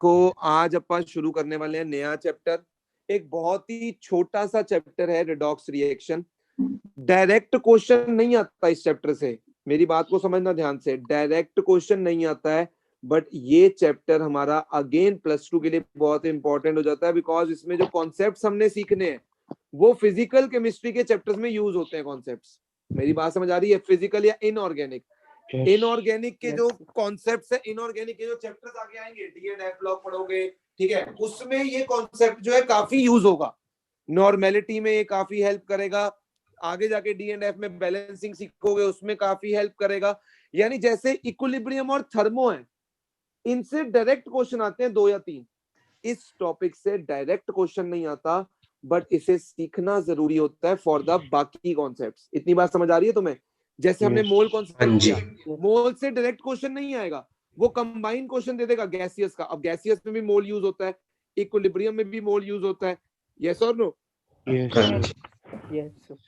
देखो आज अपन शुरू करने वाले हैं नया चैप्टर। एक बहुत ही छोटा सा चैप्टर है रिडॉक्स रिएक्शन। डायरेक्ट क्वेश्चन नहीं आता इस चैप्टर से, मेरी बात को समझना ध्यान से। डायरेक्ट क्वेश्चन नहीं आता है, बट ये चैप्टर हमारा अगेन प्लस टू के लिए बहुत इंपॉर्टेंट हो जाता है, बिकॉज इसमें जो कॉन्सेप्ट्स हमने सीखने हैं वो फिजिकल केमिस्ट्री के चैप्टर्स में यूज होते हैं कॉन्सेप्ट्स। मेरी बात समझ आ रही है? फिजिकल या इनऑर्गेनिक, इनऑर्गेनिक के जो कॉन्सेप्ट्स है, इनऑर्गेनिक के जो चैप्टर्स आगे आएंगे, डी एंड एफ ब्लॉक पढ़ोगे, ठीक है, उसमें ये कॉन्सेप्ट जो है काफी यूज होगा। नॉर्मेलिटी में ये काफी हेल्प करेगा, आगे जाके डी एंड एफ में बैलेंसिंग सीखोगे उसमें काफी हेल्प करेगा। यानी जैसे इक्विलिब्रियम और थर्मो है, इनसे डायरेक्ट क्वेश्चन आते हैं 2 या 3। इस टॉपिक से डायरेक्ट क्वेश्चन नहीं आता, बट इसे सीखना जरूरी होता है फॉर द बाकी कॉन्सेप्ट्स। इतनी बात समझ आ रही है तुम्हें? जैसे हमने मोल कॉन्सेप्ट किया, मोल से डायरेक्ट क्वेश्चन नहीं आएगा, वो कंबाइन क्वेश्चन दे देगा गैसियस का। अब गैसियस में भी मोल यूज होता है, इक्विलिब्रियम में भी मोल यूज होता है, यस और नो?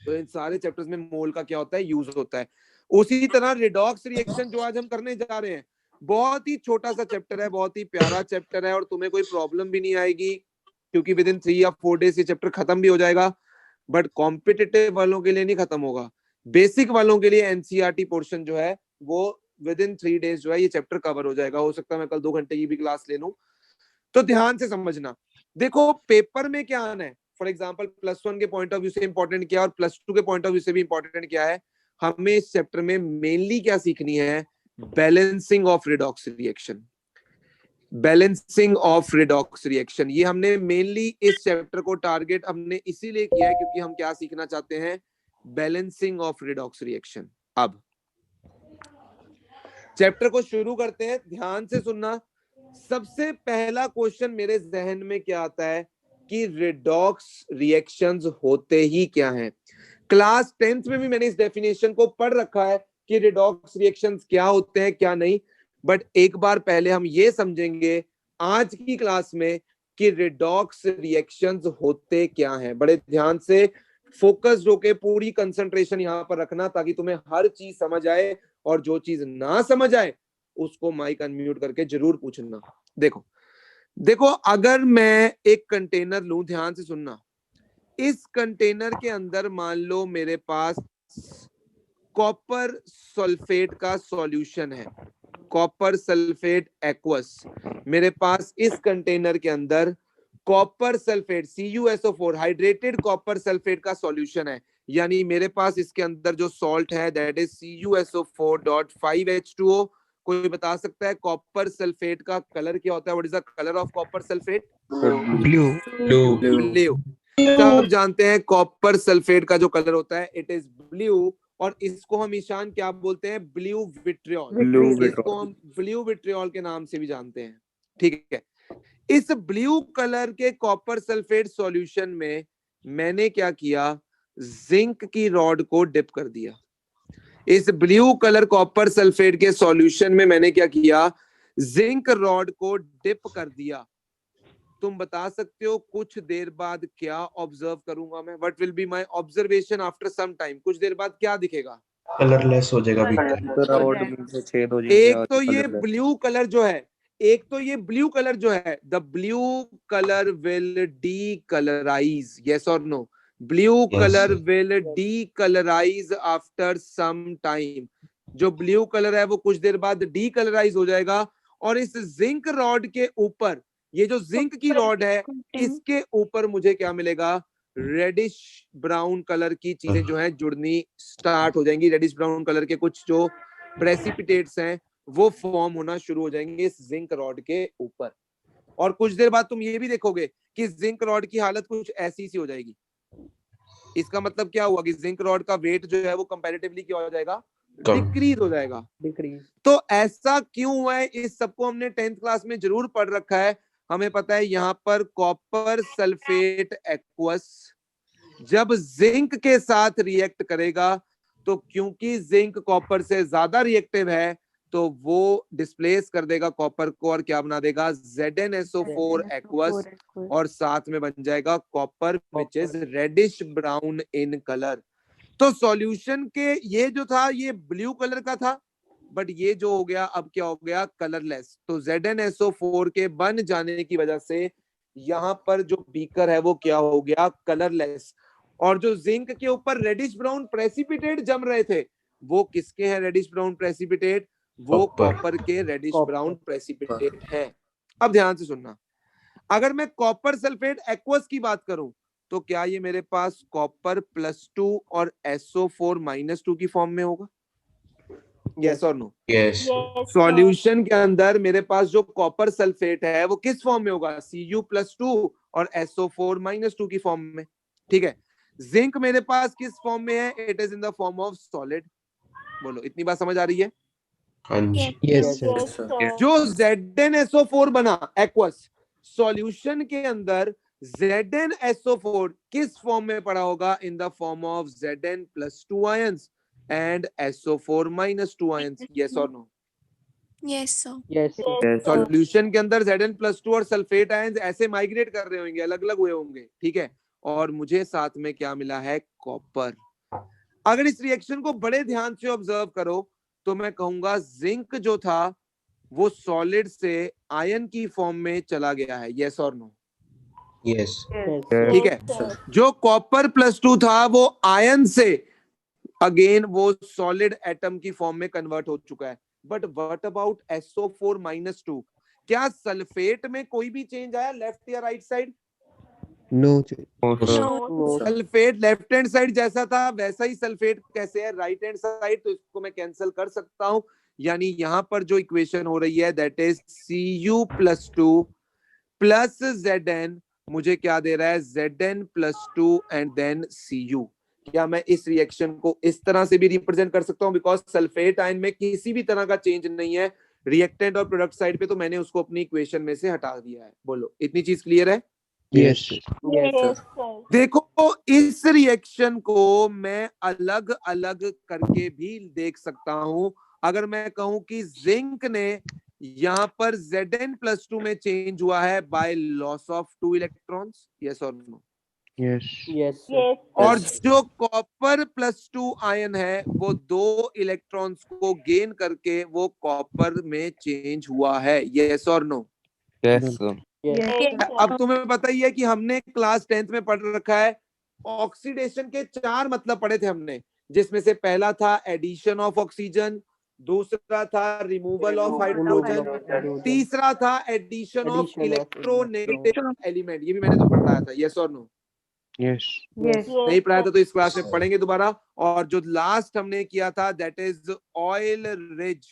तो इन सारे चैप्टर्स में मोल का क्या होता है, यूज होता है। उसी तरह रिडॉक्स रिएक्शन जो आज हम करने जा रहे हैं, बहुत ही छोटा सा चैप्टर है, बहुत ही प्यारा चैप्टर है, और तुम्हें कोई प्रॉब्लम भी नहीं आएगी क्योंकि विद इन 3 या 4 डेज ये चैप्टर खत्म भी हो जाएगा। बट कॉम्पिटिटिव वालों के लिए नहीं खत्म होगा, बेसिक वालों के लिए एनसीईआरटी पोर्शन जो है वो विद इन 3 डेज जो है ये चैप्टर कवर हो जाएगा। हो सकता है मैं कल 2 घंटे की भी क्लास ले लूं। तो ध्यान से समझना। देखो पेपर में क्या आना है, फॉर एग्जाम्पल +1 के पॉइंट ऑफ व्यू से इंपॉर्टेंट क्या है और +2 के पॉइंट ऑफ व्यू से भी इंपॉर्टेंट क्या है, हमें इस चैप्टर में मेनली क्या सीखनी है, balancing of redox reaction. Balancing of redox reaction, ये हमने मेनली इस चैप्टर को टारगेट हमने इसीलिए किया है क्योंकि हम क्या सीखना चाहते हैं, बैलेंसिंग ऑफ रिडॉक्स रिएक्शन। अब चैप्टर को शुरू करते हैं, ध्यान से सुनना। सबसे पहला क्वेश्चन मेरे जहन में क्या आता है कि रिडॉक्स रिएक्शंस होते ही क्या हैं। क्लास 10th में भी मैंने इस डेफिनेशन को पढ़ रखा है कि रिडॉक्स रिएक्शंस क्या होते हैं क्या नहीं, बट एक बार पहले हम ये समझेंगे आज की क्लास में कि रिडॉक्स रिएक्शंस होते क्या हैं। बड़े ध्यान से फोकस्ड होके पूरी कंसंट्रेशन यहां पर रखना ताकि तुम्हें हर चीज समझ आए, और जो चीज ना समझ आए उसको माइक अनम्यूट करके जरूर पूछना। देखो देखो अगर मैं एक कंटेनर लूं, ध्यान से सुनना, इस कंटेनर के अंदर मान लो मेरे पास कॉपर सल्फेट का सॉल्यूशन है, कॉपर सल्फेट एक्वस। मेरे पास इस कंटेनर के अंदर copper sulphate CuSO4 hydrated copper sulphate का सॉल्यूशन है, यानी मेरे पास इसके अंदर जो सॉल्ट है दैट इज CuSO4.5H2O। कोई बता सकता है कॉपर सल्फेट का कलर क्या होता है? What is the colour of copper sulphate? Blue. सब जानते हैं कॉपर सल्फेट का जो कलर होता है इट इज ब्लू, और इसको हम ईशान क्या बोलते हैं? Blue vitriol. इसको हम ब्लू विट्रियोल के नाम से भी जानते हैं, ठीक है। इस ब्लू कलर के कॉपर सल्फेट सॉल्यूशन में मैंने क्या किया, जिंक की रॉड को डिप कर दिया। इस ब्लू कलर कॉपर सल्फेट के सॉल्यूशन में मैंने क्या किया, जिंक रॉड को डिप कर दिया। तुम बता सकते हो कुछ देर बाद क्या ऑब्जर्व करूंगा मैं? What will be my observation after some time? कुछ देर बाद क्या दिखेगा? कलरलेस हो जाएगा। एक तो ये ब्लू कलर जो है, एक तो ये ब्लू कलर जो है, the blue colour will decolourise, yes और no? Blue colour will decolourise after some time. जो ब्लू कलर है वो कुछ देर बाद डी कलराइज हो जाएगा, और इस जिंक रॉड के ऊपर, ये जो जिंक की रॉड है इसके ऊपर मुझे क्या मिलेगा, रेडिश ब्राउन कलर की चीजें जो हैं जुड़नी स्टार्ट हो जाएंगी। रेडिश ब्राउन कलर के कुछ जो प्रेसिपिटेट्स हैं वो फॉर्म होना शुरू हो जाएंगे इस जिंक रॉड के ऊपर। और कुछ देर बाद तुम ये भी देखोगे कि जिंक रॉड की हालत कुछ ऐसी सी हो जाएगी। इसका मतलब क्या हुआ कि जिंक रॉड का वेट जो है वो कंपैरेटिवली क्या हो जाएगा, डिक्रीज हो जाएगा। तो ऐसा क्यों हुआ है, इस सबको हमने 10th क्लास में जरूर पढ़ रखा है। हमें पता है यहाँ पर कॉपर सल्फेट एक्वस जब जिंक के साथ रिएक्ट करेगा, तो क्योंकि जिंक कॉपर से ज्यादा रिएक्टिव है तो वो डिस्प्लेस कर देगा कॉपर को और क्या बना देगा, ZnSO4 एक्वस, और साथ में बन जाएगा copper which is reddish brown in colour. तो सॉल्यूशन के ये जो था ये ब्लू कलर का था, बट ये जो हो गया अब क्या हो गया, कलरलेस। तो ZnSO4 के बन जाने की वजह से यहाँ पर जो बीकर है वो क्या हो गया, कलरलेस। और जो जिंक के ऊपर रेडिश ब्राउन प्रेसिपिटेट जम रहे थे, वो किसके हैं रेडिश ब्राउन प्रेसिपिटेट, वो कॉपर के रेडिश ब्राउन प्रेसिपिटेट हैं। अब ध्यान से सुनना, अगर मैं कॉपर सल्फेट एक्वस की बात करूं तो क्या ये मेरे पास कॉपर +2 और SO4-2 की फॉर्म में होगा, यस और नो? यस। सॉल्यूशन के अंदर मेरे पास जो कॉपर सल्फेट है वो किस फॉर्म में होगा, Cu+2 और SO4-2 की फॉर्म में, ठीक है। जिंक मेरे पास किस फॉर्म में है, it is in the form of solid. बोलो, इतनी बात समझ आ रही है? हाँ जी। Yes sir. जो ZnSO4 बना एक्वस, सॉल्यूशन के अंदर ZnSO4 किस फॉर्म में पड़ा होगा, in the form of Zn+2 ions and SO4-2 ions, yes और no? Yes sir. Yes sir. Solution के अंदर Zn+2 और सल्फेट आयंस ऐसे माइग्रेट कर रहे होंगे, अलग अलग हुए होंगे, ठीक है। और मुझे साथ में क्या मिला है, कॉपर। अगर इस रिएक्शन को बड़े ध्यान से ऑब्जर्व करो तो मैं कहूंगा जिंक जो था वो सॉलिड से आयन की फॉर्म में चला गया है, यस और नो? यस। ठीक है। जो कॉपर +2 था वो आयन से अगेन वो सॉलिड एटम की फॉर्म में कन्वर्ट हो चुका है। But what about SO4-2? क्या सल्फेट में कोई भी चेंज आया लेफ्ट या right side? No sulphate left hand side जैसा था वैसा ही सल्फेट कैसे है राइट हैंड साइड, तो इसको मैं कैंसिल कर सकता हूं। यानी यहां पर जो इक्वेशन हो रही है that is Cu+2 plus Zn, मुझे क्या दे रहा है, Zn+2 एंड देन Cu। क्या मैं इस रिएक्शन को इस तरह से भी रिप्रेजेंट कर सकता हूं, बिकॉज सल्फेट आयन में किसी भी तरह का चेंज नहीं है रिएक्टेंट और प्रोडक्ट साइड पे, तो मैंने उसको अपनी इक्वेशन में से हटा दिया है। बोलो, इतनी चीज क्लियर है? यस देखो, इस रिएक्शन को मैं अलग अलग करके भी देख सकता हूं। अगर मैं कहूं कि जिंक ने यहां पर Zn+2 में चेंज हुआ है by loss of 2 electrons, yes और नो? यस और जो कॉपर +2 आयन है वो 2 इलेक्ट्रॉन्स को गेन करके वो कॉपर में चेंज हुआ है, यस और नो? अब तुम्हें पता ही है कि हमने क्लास 10th में पढ़ रखा है, ऑक्सीडेशन के 4 मतलब पढ़े थे हमने, जिसमें से पहला था एडिशन ऑफ ऑक्सीजन, दूसरा था रिमूवल ऑफ हाइड्रोजन, तीसरा था एडिशन ऑफ इलेक्ट्रोनेगेटिव एलिमेंट। ये भी मैंने तो पढ़ाया था, यस और नो? यस नहीं पढ़ाया था तो इस क्लास में पढ़ेंगे दोबारा। और जो लास्ट हमने किया था that is oil ridge.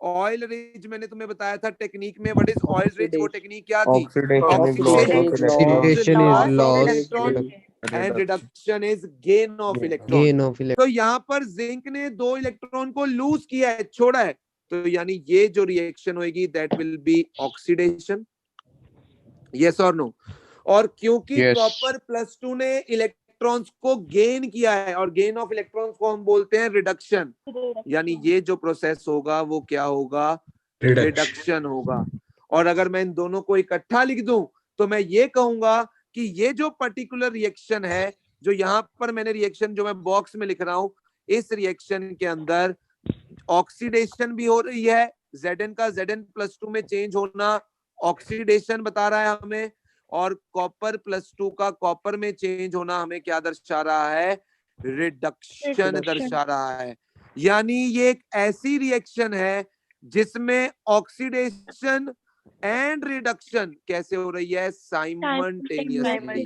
Oil ridge मैंने तुम्हें बताया था टेक्निक में, व्हाट इज ऑयल रिज, वो टेक्निक क्या थी, oxidation is loss electron and reduction is gain of electron. Gain of तो यहाँ पर जिंक ने 2 इलेक्ट्रॉन को लूज किया है, छोड़ा है, तो यानी ये जो रिएक्शन होगी that will B oxidation, yes और नो? और क्योंकि Yes. कॉपर +2 ने इलेक्ट्रॉन्स को गेन किया है और गेन ऑफ इलेक्ट्रॉन्स को हम बोलते हैं रिडक्शन, यानी ये जो प्रोसेस होगा वो क्या होगा, रिडक्शन होगा। और अगर मैं इन दोनों को इकट्ठा लिख दूं तो मैं ये कहूंगा कि ये जो पर्टिकुलर रिएक्शन है, जो यहाँ पर मैंने रिएक्शन जो मैं बॉक्स में लिख रहा हूं, इस रिएक्शन के अंदर ऑक्सीडेशन भी हो रही है, Zn का Zn+2 में चेंज होना ऑक्सीडेशन बता रहा है हमें, और कॉपर +2 का कॉपर में चेंज होना हमें क्या दर्शा रहा है, रिडक्शन दर्शा रहा है। यानी ये एक ऐसी रिएक्शन है जिसमें ऑक्सीडेशन एंड रिडक्शन कैसे हो रही है, साइमल्टेनियसली।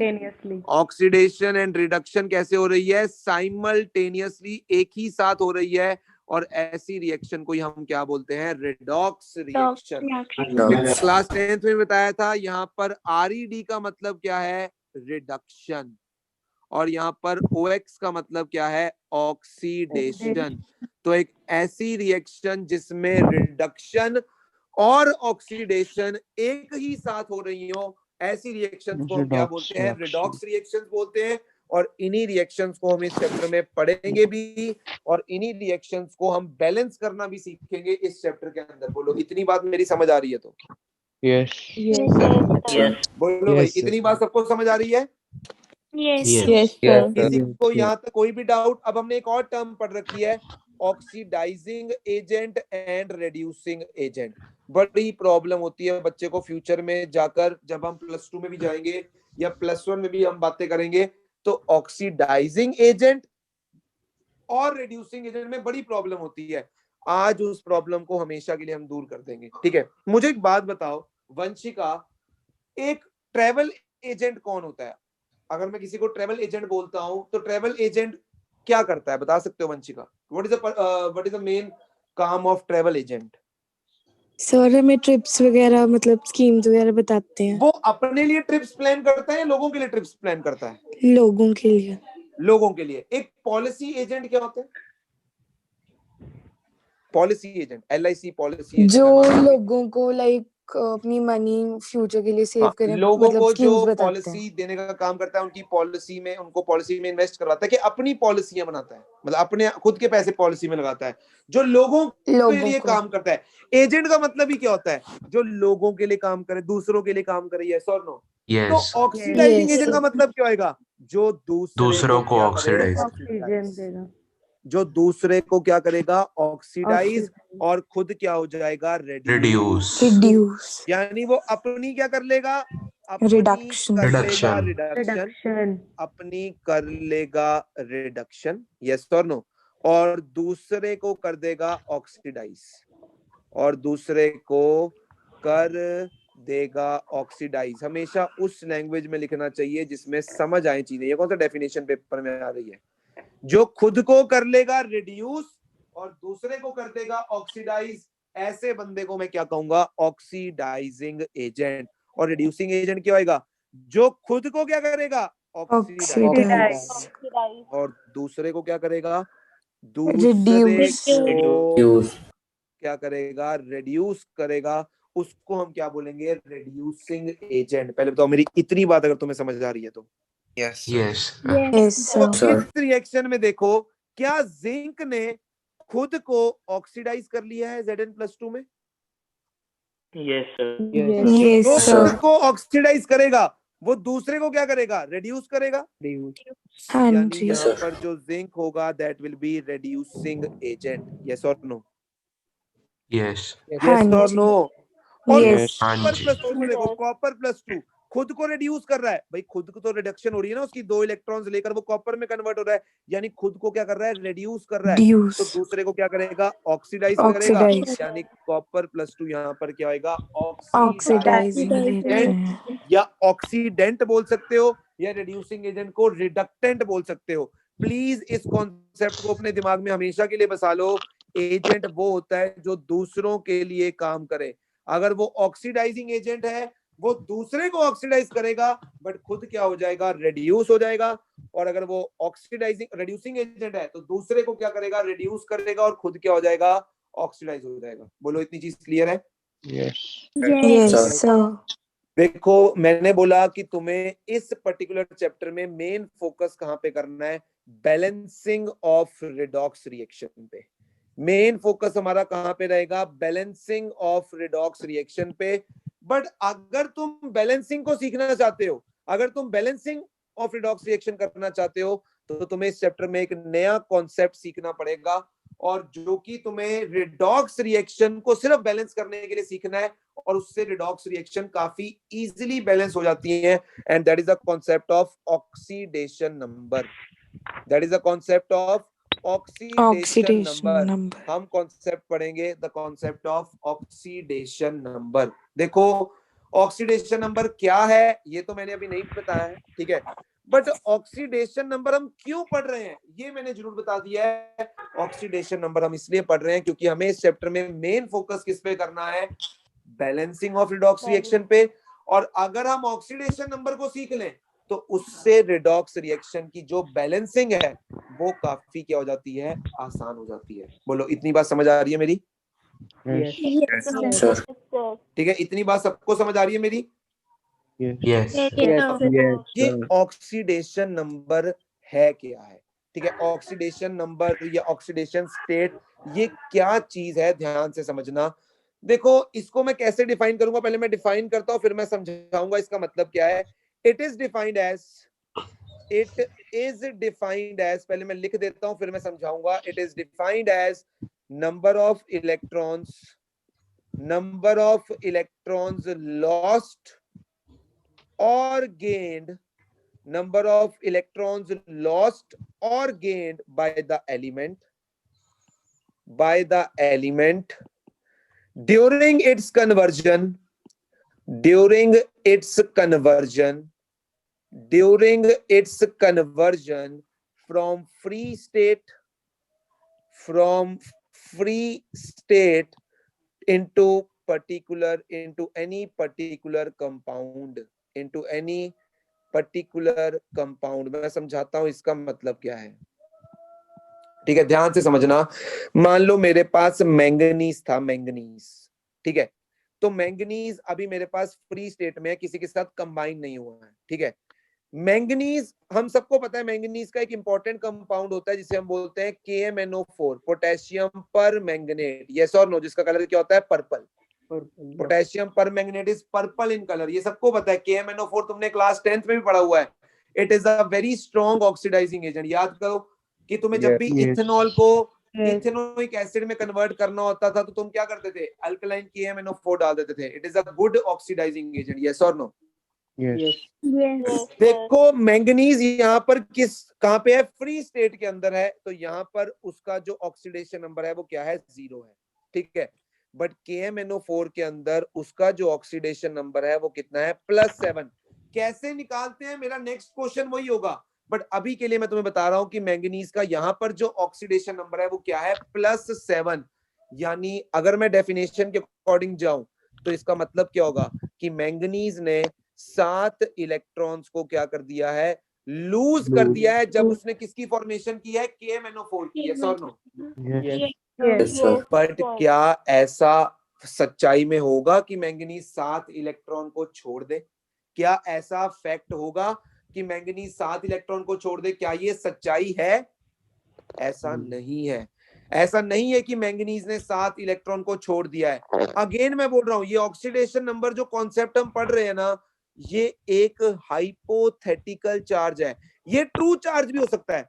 ऑक्सीडेशन एंड रिडक्शन कैसे हो रही है, साइमल्टेनियसली, एक ही साथ हो रही है। और ऐसी रिएक्शन को हम क्या बोलते हैं, रिडॉक्स रिएक्शन। क्लास 10th में बताया था, यहाँ पर RED का मतलब क्या है, रिडक्शन, और यहाँ पर OX का मतलब क्या है, ऑक्सीडेशन। तो एक ऐसी रिएक्शन जिसमें रिडक्शन और ऑक्सीडेशन एक ही साथ हो रही हो, ऐसी रिएक्शन को हम क्या बोलते हैं, रिडॉक्स रिएक्शन बोलते हैं। और इन्हीं रिएक्शंस को हम इस चैप्टर में पढ़ेंगे भी, और इन्हीं रिएक्शंस को हम बैलेंस करना भी सीखेंगे इस चैप्टर के अंदर। बोलो, इतनी बात मेरी समझ आ रही है तो? यस बोलो भाई, इतनी बात सबको समझ आ रही है? Yes yes. किसी को यहाँ तक कोई भी डाउट? अब हमने एक और टर्म पढ़ रखी है, oxidising agent and reducing agent. बड़ी प्रॉब्लम होती है बच्चे को फ्यूचर में जाकर, जब हम +2 में भी जाएंगे या +1 में भी हम बातें करेंगे, तो ऑक्सीडाइजिंग एजेंट और रिड्यूसिंग एजेंट में बड़ी प्रॉब्लम होती है। आज उस प्रॉब्लम को हमेशा के लिए हम दूर कर देंगे। ठीक है, मुझे एक बात बताओ वंशिका, एक ट्रेवल एजेंट कौन होता है? अगर मैं किसी को ट्रेवल एजेंट बोलता हूं तो ट्रेवल एजेंट क्या करता है, बता सकते हो Vanshika? What is the main काम ऑफ ट्रेवल एजेंट? सर हमें ट्रिप्स वगैरह मतलब स्कीम्स वगैरह बताते हैं। वो अपने लिए ट्रिप्स प्लान करता है या लोगों के लिए ट्रिप्स प्लान करता है? लोगों के लिए। लोगों के लिए। एक पॉलिसी एजेंट क्या होता है? Policy agent, LIC policy agent जो लोगों को लाइक अपनी मनी फ्यूचर के लिए सेव करें, लोगों मतलब को स्कीम्स जो बताते हैं। पॉलिसी देने का काम करता है, उनकी पॉलिसी में, उनको पॉलिसी में इन्वेस्ट करवाता है कि अपनी पॉलिसियां बनाता है, मतलब अपने खुद के पैसे पॉलिसी में लगाता है, जो लोगों के लिए काम करता है। एजेंट का मतलब ही क्या होता है? जो लोगों के लिए काम करे, दूसरों के लिए काम करे। यस और नो? तो ऑक्सीडाइजिंग एजेंट का मतलब क्या होगा? जो दूसरों को ऑक्सीडाइज, जो दूसरे को क्या करेगा? ऑक्सीडाइज, और खुद क्या हो जाएगा? रिड्यूस। यानी वो अपनी क्या कर लेगा? रिडक्शन। अपनी कर लेगा रिडक्शन। यस और नो? और दूसरे को कर देगा ऑक्सीडाइज, और दूसरे को कर देगा ऑक्सीडाइज। हमेशा उस लैंग्वेज में लिखना चाहिए जिसमें समझ आए चीजें। ये कौन सा डेफिनेशन पेपर में आ रही है? जो खुद को कर लेगा रिड्यूस और दूसरे को कर देगा ऑक्सीडाइज, ऐसे बंदे को मैं क्या कहूंगा? Oxidising agent. और रिड्यूसिंग एजेंट क्या होगा? जो खुद को क्या करेगा? ऑक्सीडाइज, और दूसरे को क्या करेगा? दूसरे को क्या करेगा? रिड्यूस करेगा। उसको हम क्या बोलेंगे? Reducing agent. पहले बताओ मेरी इतनी बात अगर तुम्हें समझ आ रही है तो। Yes. तो इस रिएक्शन में देखो, क्या जिंक ने खुद को ऑक्सीडाइज कर लिया है Zn+2 में? यस जो खुद को ऑक्सीडाइज करेगा वो दूसरे को क्या करेगा? रिड्यूस करेगा। यानी यहाँ पर जो जिंक होगा that will B reducing agent. Yes और नो? यस और नो? और कॉपर+2 में देखो, कॉपर+2 खुद को रिड्यूस कर रहा है। भाई खुद को तो रिडक्शन हो रही है ना, उसकी 2 इलेक्ट्रॉन्स लेकर वो कॉपर में कन्वर्ट हो रहा है, यानी खुद को क्या कर रहा है? रिड्यूस कर रहा है। तो दूसरे को क्या करेगा? ऑक्सीडाइज करेगा। यानी कॉपर+2 यहाँ पर क्या होगा? ऑक्सीडाइजिंग या ऑक्सीडेंट बोल सकते हो, या रिड्यूसिंग एजेंट को रिडक्टेंट बोल सकते हो। प्लीज इस कॉन्सेप्ट को अपने दिमाग में हमेशा के लिए बसा लो। एजेंट वो होता है जो दूसरों के लिए काम करे। अगर वो ऑक्सीडाइजिंग एजेंट है, वो दूसरे को ऑक्सीडाइज करेगा, बट खुद क्या हो जाएगा? रिड्यूस हो जाएगा। और अगर वो ऑक्सीडाइजिंग रिड्यूसिंग एजेंट है तो दूसरे को क्या करेगा? रिड्यूस करेगा, और खुद क्या हो जाएगा? ऑक्सीडाइज हो जाएगा। बोलो इतनी चीज क्लियर है? यस देखो मैंने बोला कि तुम्हें इस पर्टिकुलर चैप्टर में मेन फोकस कहां पे करना है? बैलेंसिंग ऑफ रिडॉक्स रिएक्शन पे। मेन फोकस हमारा कहां पे रहेगा? बैलेंसिंग ऑफ रिडॉक्स रिएक्शन पे। बट अगर तुम बैलेंसिंग को सीखना चाहते हो, अगर तुम बैलेंसिंग ऑफ रिडॉक्स रिएक्शन करना चाहते हो, तो तुम्हें इस चैप्टर में एक नया कॉन्सेप्ट सीखना पड़ेगा, और जो कि तुम्हें रिडॉक्स रिएक्शन को सिर्फ बैलेंस करने के लिए सीखना है, और उससे रिडॉक्स रिएक्शन काफी इजीली बैलेंस हो जाती है। And that is the concept of oxidation number. That is the concept of oxidation number. हम कॉन्सेप्ट पढ़ेंगे the concept of oxidation number. देखो ऑक्सीडेशन नंबर क्या है ये तो मैंने अभी नहीं बताया है, ठीक है, बट ऑक्सीडेशन नंबर हम क्यों पढ़ रहे हैं ये मैंने जरूर बता दिया है। ऑक्सीडेशन नंबर हम इसलिए पढ़ रहे हैं क्योंकि हमें इस चैप्टर में मेन फोकस किस पे करना है? बैलेंसिंग ऑफ रिडॉक्स रिएक्शन पे। और अगर हम ऑक्सीडेशन नंबर को सीख लें तो उससे रिडॉक्स रिएक्शन की जो बैलेंसिंग है वो काफी क्या हो जाती है? आसान हो जाती है। बोलो इतनी बात समझ आ रही है मेरी? ठीक है, इतनी बात सबको समझ आ रही है मेरी? ये ऑक्सीडेशन नंबर है क्या है? ठीक है, ऑक्सीडेशन नंबर या ऑक्सीडेशन स्टेट ये क्या चीज है? ध्यान से समझना। देखो इसको मैं कैसे डिफाइन करूंगा, पहले मैं डिफाइन करता हूं फिर मैं समझाऊंगा इसका मतलब क्या है। It is defined as it is defined as, पहले मैं लिख देता हूं फिर मैं समझाऊंगा. It is defined as number of electrons lost or gained, number of electrons lost or gained by the element during its conversion from free state into any particular compound. मैं समझाता हूं इसका मतलब क्या है. ठीक है, ध्यान से समझना. मान लो मेरे पास मैंगनीज था, ठीक है. तो मैंगनीज अभी मेरे पास फ्री स्टेट में है, किसी के साथ कंबाइन नहीं हुआ है. ठीक है, मैंगनीज हम सबको पता है, मैंगनीज का एक इंपॉर्टेंट कंपाउंड होता है जिसे हम बोलते हैं KMnO4, पोटेशियम पर मैंगनेट. यस और नो, जिसका कलर क्या होता है, पर्पल. पोटेशियम पर manganate is purple in colour, ये सबको पता है. KMnO4 तुमने क्लास 10th में भी पढ़ा हुआ है. It is a very strong oxidising agent. याद करो कि तुम्हें जब भी इथेनॉल को इथेनोइक एसिड में कन्वर्ट करना होता था तो तुम क्या करते थे, अल्कलाइन KMnO4 डाल देते थे. It is a good oxidising agent. Yes और नो. देखो मैंगनीज यहाँ पर कहाँ पे है, फ्री स्टेट के अंदर है. तो यहाँ पर उसका जो ऑक्सीडेशन नंबर है वो क्या है, 0 है. ठीक है, बट KMnO4 के अंदर उसका जो ऑक्सीडेशन नंबर है वो कितना है, +7. कैसे निकालते हैं, मेरा नेक्स्ट क्वेश्चन वही होगा. बट अभी के लिए मैं तुम्हें बता रहा हूं कि मैंगनीज का यहाँ पर जो ऑक्सीडेशन नंबर है वो क्या है, +7. यानी अगर मैं डेफिनेशन के अकॉर्डिंग जाऊं तो इसका मतलब क्या होगा कि मैंगनीज ने 7 इलेक्ट्रॉन्स को क्या कर दिया है, लूज कर दिया है. जब उसने किसकी फॉर्मेशन की है, KMnO4 की. यस और नो. बट क्या ऐसा सच्चाई में होगा कि मैंगनीज 7 इलेक्ट्रॉन को छोड़ दे? क्या ऐसा फैक्ट होगा कि मैंगनीज 7 इलेक्ट्रॉन को छोड़ दे? क्या ये सच्चाई है? ऐसा नहीं है. ऐसा नहीं है कि मैंगनीज ने 7 इलेक्ट्रॉन को छोड़ दिया है. अगेन मैं बोल रहा हूं, ये ऑक्सीडेशन नंबर जो कॉन्सेप्ट हम पढ़ रहे हैं ना, ये एक हाइपोथेटिकल चार्ज है. ये ट्रू चार्ज भी हो सकता है,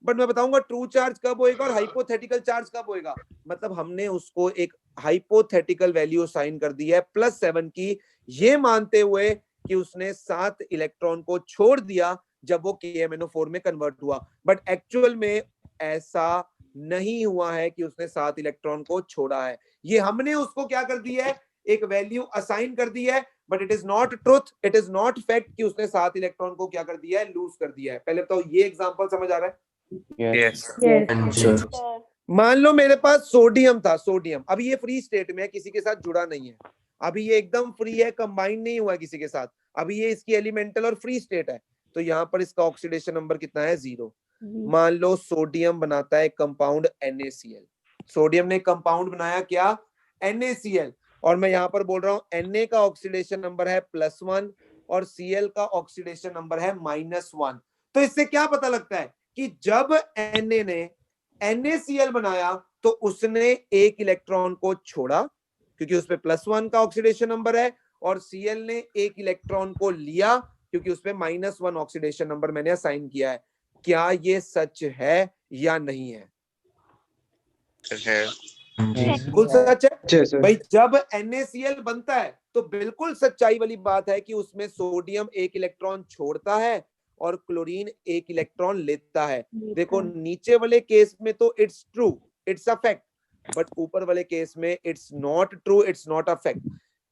बट मैं बताऊंगा ट्रू चार्ज कब होएगा और हाइपोथेटिकल चार्ज कब होएगा. मतलब हमने उसको एक हाइपोथेटिकल वैल्यू साइन कर दी है +7 की, ये मानते हुए कि उसने 7 इलेक्ट्रॉन को छोड़ दिया जब वो KMnO4 में कन्वर्ट हुआ. बट एक्चुअल में ऐसा नहीं हुआ है कि उसने 7 इलेक्ट्रॉन को छोड़ा है. ये हमने उसको क्या कर दिया है, एक वैल्यू असाइन कर दी है. But it is not truth, it is not fact कि उसने 7 इलेक्ट्रॉन को क्या कर दिया है, लूज कर दिया है. पहले बताओ, ये एग्जांपल समझ आ रहा है? Yes. मान लो मेरे पास सोडियम था, सोडियम अभी ये फ्री स्टेट में है, किसी के साथ जुड़ा नहीं है. अभी ये एकदम फ्री है, कंबाइन नहीं हुआ है किसी के साथ. अभी ये इसकी एलिमेंटल और फ्री स्टेट है. तो यहाँ पर इसका ऑक्सीडेशन नंबर कितना है, 0. मान लो सोडियम बनाता है कंपाउंड NaCl. सोडियम ने कंपाउंड बनाया क्या, NaCl. और मैं यहाँ पर बोल रहा हूँ Na का ऑक्सीडेशन नंबर है +1 और Cl का ऑक्सीडेशन नंबर है -1. तो इससे क्या पता लगता है कि जब Na ने NaCl बनाया तो उसने एक इलेक्ट्रॉन को छोड़ा क्योंकि उस पे +1 का ऑक्सीडेशन नंबर है, और Cl ने एक इलेक्ट्रॉन को लिया क्योंकि उस पे -1 ऑक्सीडेशन नंबर मैंने असाइन किया है. क्या ये सच है या नहीं है? बिल्कुल सच है भाई. जब NaCl बनता है तो बिल्कुल सच्चाई वाली बात है कि उसमें सोडियम एक इलेक्ट्रॉन छोड़ता है और क्लोरीन एक इलेक्ट्रॉन लेता है. देखो नीचे वाले केस में तो it's true, it's a fact, but ऊपर वाले केस में it's not true, it's not a fact.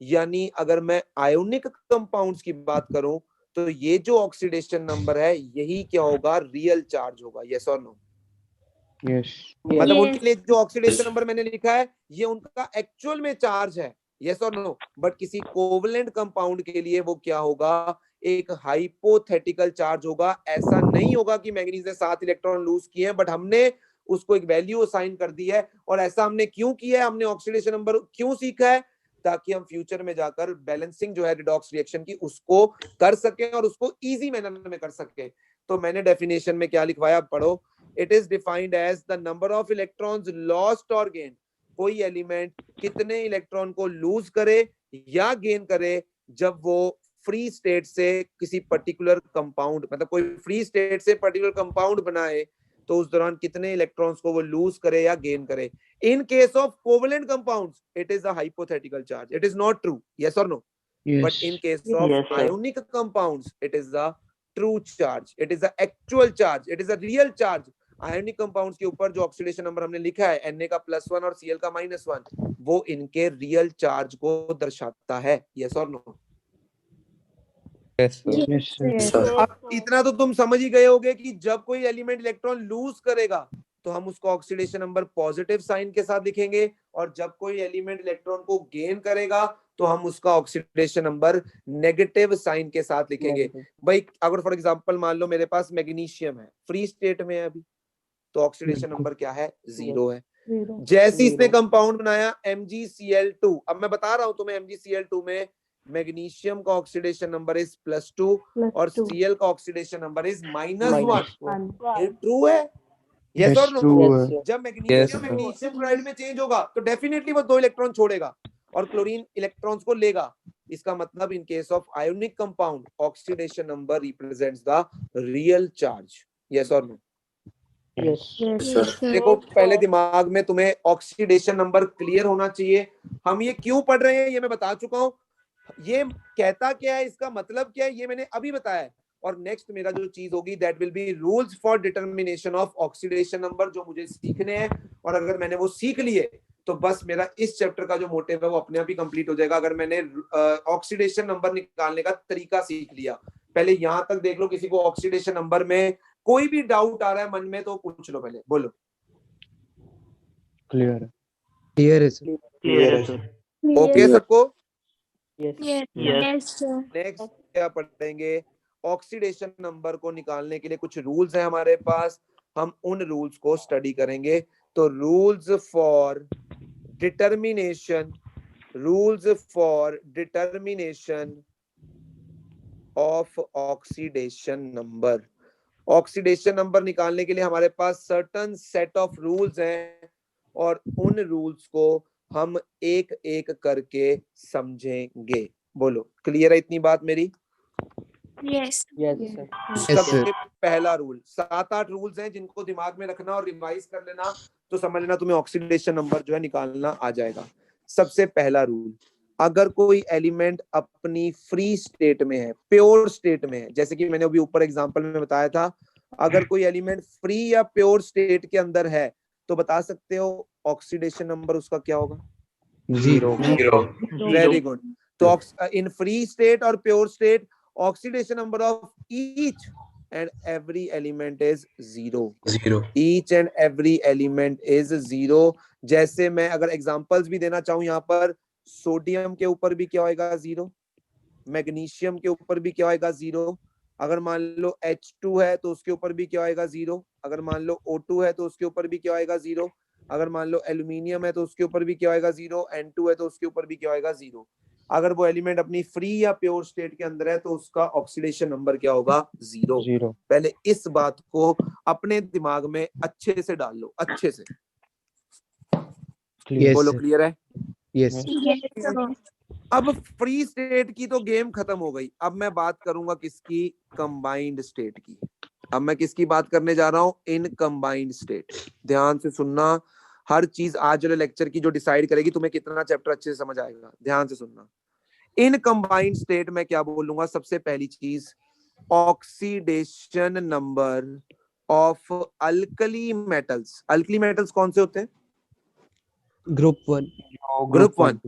यानी अगर मैं आयोनिक कंपाउंड्स की बात करूं तो ये जो ऑक्सीडेशन नंबर है यही क्या होगा, रियल चार्ज होगा. यस और नो? Yes. मतलब उनके लिए जो ऑक्सीडेशन नंबर मैंने लिखा है ये उनका एक्चुअल में चार्ज है. यस और नो? बट किसी कोवलेंट कंपाउंड के लिए वो क्या होगा, एक हाइपोथेटिकल चार्ज होगा. ऐसा नहीं होगा कि मैंगनीज ने 7 इलेक्ट्रॉन लूज किए हैं, बट हमने उसको एक वैल्यू असाइन कर दी है. और ऐसा हमने क्यों किया है, हमने ऑक्सीडेशन नंबर क्यों सीखा है, ताकि हम फ्यूचर में जाकर बैलेंसिंग जो है रिडॉक्स रिएक्शन की उसको कर सके और उसको इजी मैनर में कर सके. तो मैंने डेफिनेशन में क्या लिखवाया, पढ़ो. It is defined as the number of electrons lost और गेन. कोई एलिमेंट कितने इलेक्ट्रॉन को लूज करे या गेन करे जब वो फ्री स्टेट से किसी पर्टिकुलर कंपाउंड, मतलब कोई फ्री स्टेट से पर्टिकुलर कंपाउंड बनाए तो उस दौरान कितने इलेक्ट्रॉन्स को वो लूज करे या गेन करे। In case of covalent compounds it is a hypothetical charge, it is not true, yes और no. Yes. But in case of ionic compounds, it is a true charge. It is a actual charge. It is a real charge. Ionic compounds के ऊपर जो oxidation number हमने लिखा है Na का +1 और Cl का -1, वो इनके रियल चार्ज को दर्शाता है, yes or no? Yes, sir. Yes, sir. Yes. अब इतना तो तुम समझ ही गए होगे कि जब कोई एलिमेंट इलेक्ट्रॉन लूज करेगा तो हम उसको ऑक्सीडेशन नंबर पॉजिटिव साइन के साथ लिखेंगे, और जब कोई एलिमेंट इलेक्ट्रॉन को गेन करेगा तो हम उसका ऑक्सीडेशन नंबर नेगेटिव साइन के साथ लिखेंगे। भाई अगर फॉर एग्जांपल मान लो मेरे पास मैग्नीशियम है, फ्री स्टेट में है अभी, तो ऑक्सीडेशन नंबर क्या है? 0 है। जैसे इसने कंपाउंड बनाया MgCl2, अब मैं बता रहा हूं तुम्हें MgCl2 में मैग्नीशियम का ऑक्सीडेशन नंबर इज +2 और Cl का ऑक्सीडेशन नंबर इज -1। ये ट्रू है, यस Yes, और नो? true. जब मैग्नीशियम मैग्नीशियम क्लोराइड में चेंज होगा तो डेफिनेटली वो 2 इलेक्ट्रॉन छोड़ेगा और क्लोरीन इलेक्ट्रॉन्स को लेगा। इसका मतलब in case of ionic compound oxidation number represents the real charge, yes और नो? देखो पहले दिमाग में तुम्हें ऑक्सीडेशन नंबर क्लियर होना चाहिए। हम ये क्यों पढ़ रहे हैं ये मैं बता चुका हूं, ये कहता क्या है, इसका मतलब क्या है, ये मैंने अभी बताया है। और नेक्स्ट मेरा जो चीज होगी that will B rules for determination of oxidation number, जो मुझे सीखने हैं, और अगर मैंने वो सीख लिए तो बस मेरा इस चैप्टर का जो मोटिव है वो अपने आप ही कंप्लीट हो जाएगा। अगर मैंने ऑक्सीडेशन नंबर निकालने का तरीका सीख लिया, पहले यहां तक देख लो, किसी को ऑक्सीडेशन नंबर में कोई भी डाउट आ रहा है मन में तो पूछ लो, पहले बोलो। Clear. Clear है sir. Clear है sir. ओके सबको? Yes, sir. नेक्स्ट क्या पढ़ेंगे? ऑक्सीडेशन नंबर को निकालने के लिए कुछ रूल्स हैं हमारे पास, हम उन रूल्स को स्टडी करेंगे। तो rules for determination of oxidation number. Oxidation number निकालने के लिए हमारे पास सर्टेन सेट ऑफ रूल्स हैं और उन रूल्स को हम एक एक करके समझेंगे। बोलो, क्लियर है इतनी बात मेरी? Yes. सबसे पहला रूल, 7-8 रूल्स हैं जिनको दिमाग में रखना और रिवाइज कर लेना, तो समझ लेना तुम्हें ऑक्सीडेशन नंबर जो है निकालना आ जाएगा। सबसे पहला रूल, अगर कोई एलिमेंट अपनी फ्री स्टेट में है, प्योर स्टेट में है, जैसे कि मैंने अभी ऊपर एग्जांपल में बताया था, अगर कोई एलिमेंट फ्री या प्योर स्टेट के अंदर है तो बता सकते हो ऑक्सीडेशन नंबर उसका क्या होगा? 0. Very good. तो इन फ्री स्टेट और pure state oxidation number of each and every element is 0। Each and every element is 0। जैसे मैं अगर एग्जांपल्स भी देना चाहूं यहाँ पर, सोडियम के ऊपर भी क्या होएगा? 0। मैग्नीशियम के ऊपर भी क्या होएगा? 0। अगर मान लो H2 है तो उसके ऊपर भी क्या होएगा? 0। अगर मान लो O2 है तो उसके ऊपर भी क्या होएगा? 0। अगर मान लो एल्यूमिनियम है तो उसके ऊपर भी क्या होएगा? 0। N2 है तो उसके ऊपर भी क्या होएगा? 0। अगर वो एलिमेंट अपनी फ्री या प्योर स्टेट के अंदर है तो उसका ऑक्सीडेशन नंबर क्या होगा? 0। पहले इस बात को अपने दिमाग में अच्छे से डाल लो, अच्छे से। Yes, बोलो, sir. क्लियर है? Yes. अब फ्री स्टेट की तो गेम खत्म हो गई, अब मैं बात करूंगा किसकी? कंबाइंड स्टेट की। अब मैं किसकी बात करने जा रहा हूं? In combined state. ध्यान से सुनना, हर चीज आज वाले लेक्चर की जो डिसाइड करेगी तुम्हें कितना चैप्टर अच्छे से समझ आएगा। ध्यान से सुनना, इन कंबाइंड स्टेट में क्या बोलूंगा? सबसे पहली चीज, oxidation number of alkali metals. Alkali metals कौन से होते हैं? Group 1. ग्रुप 1,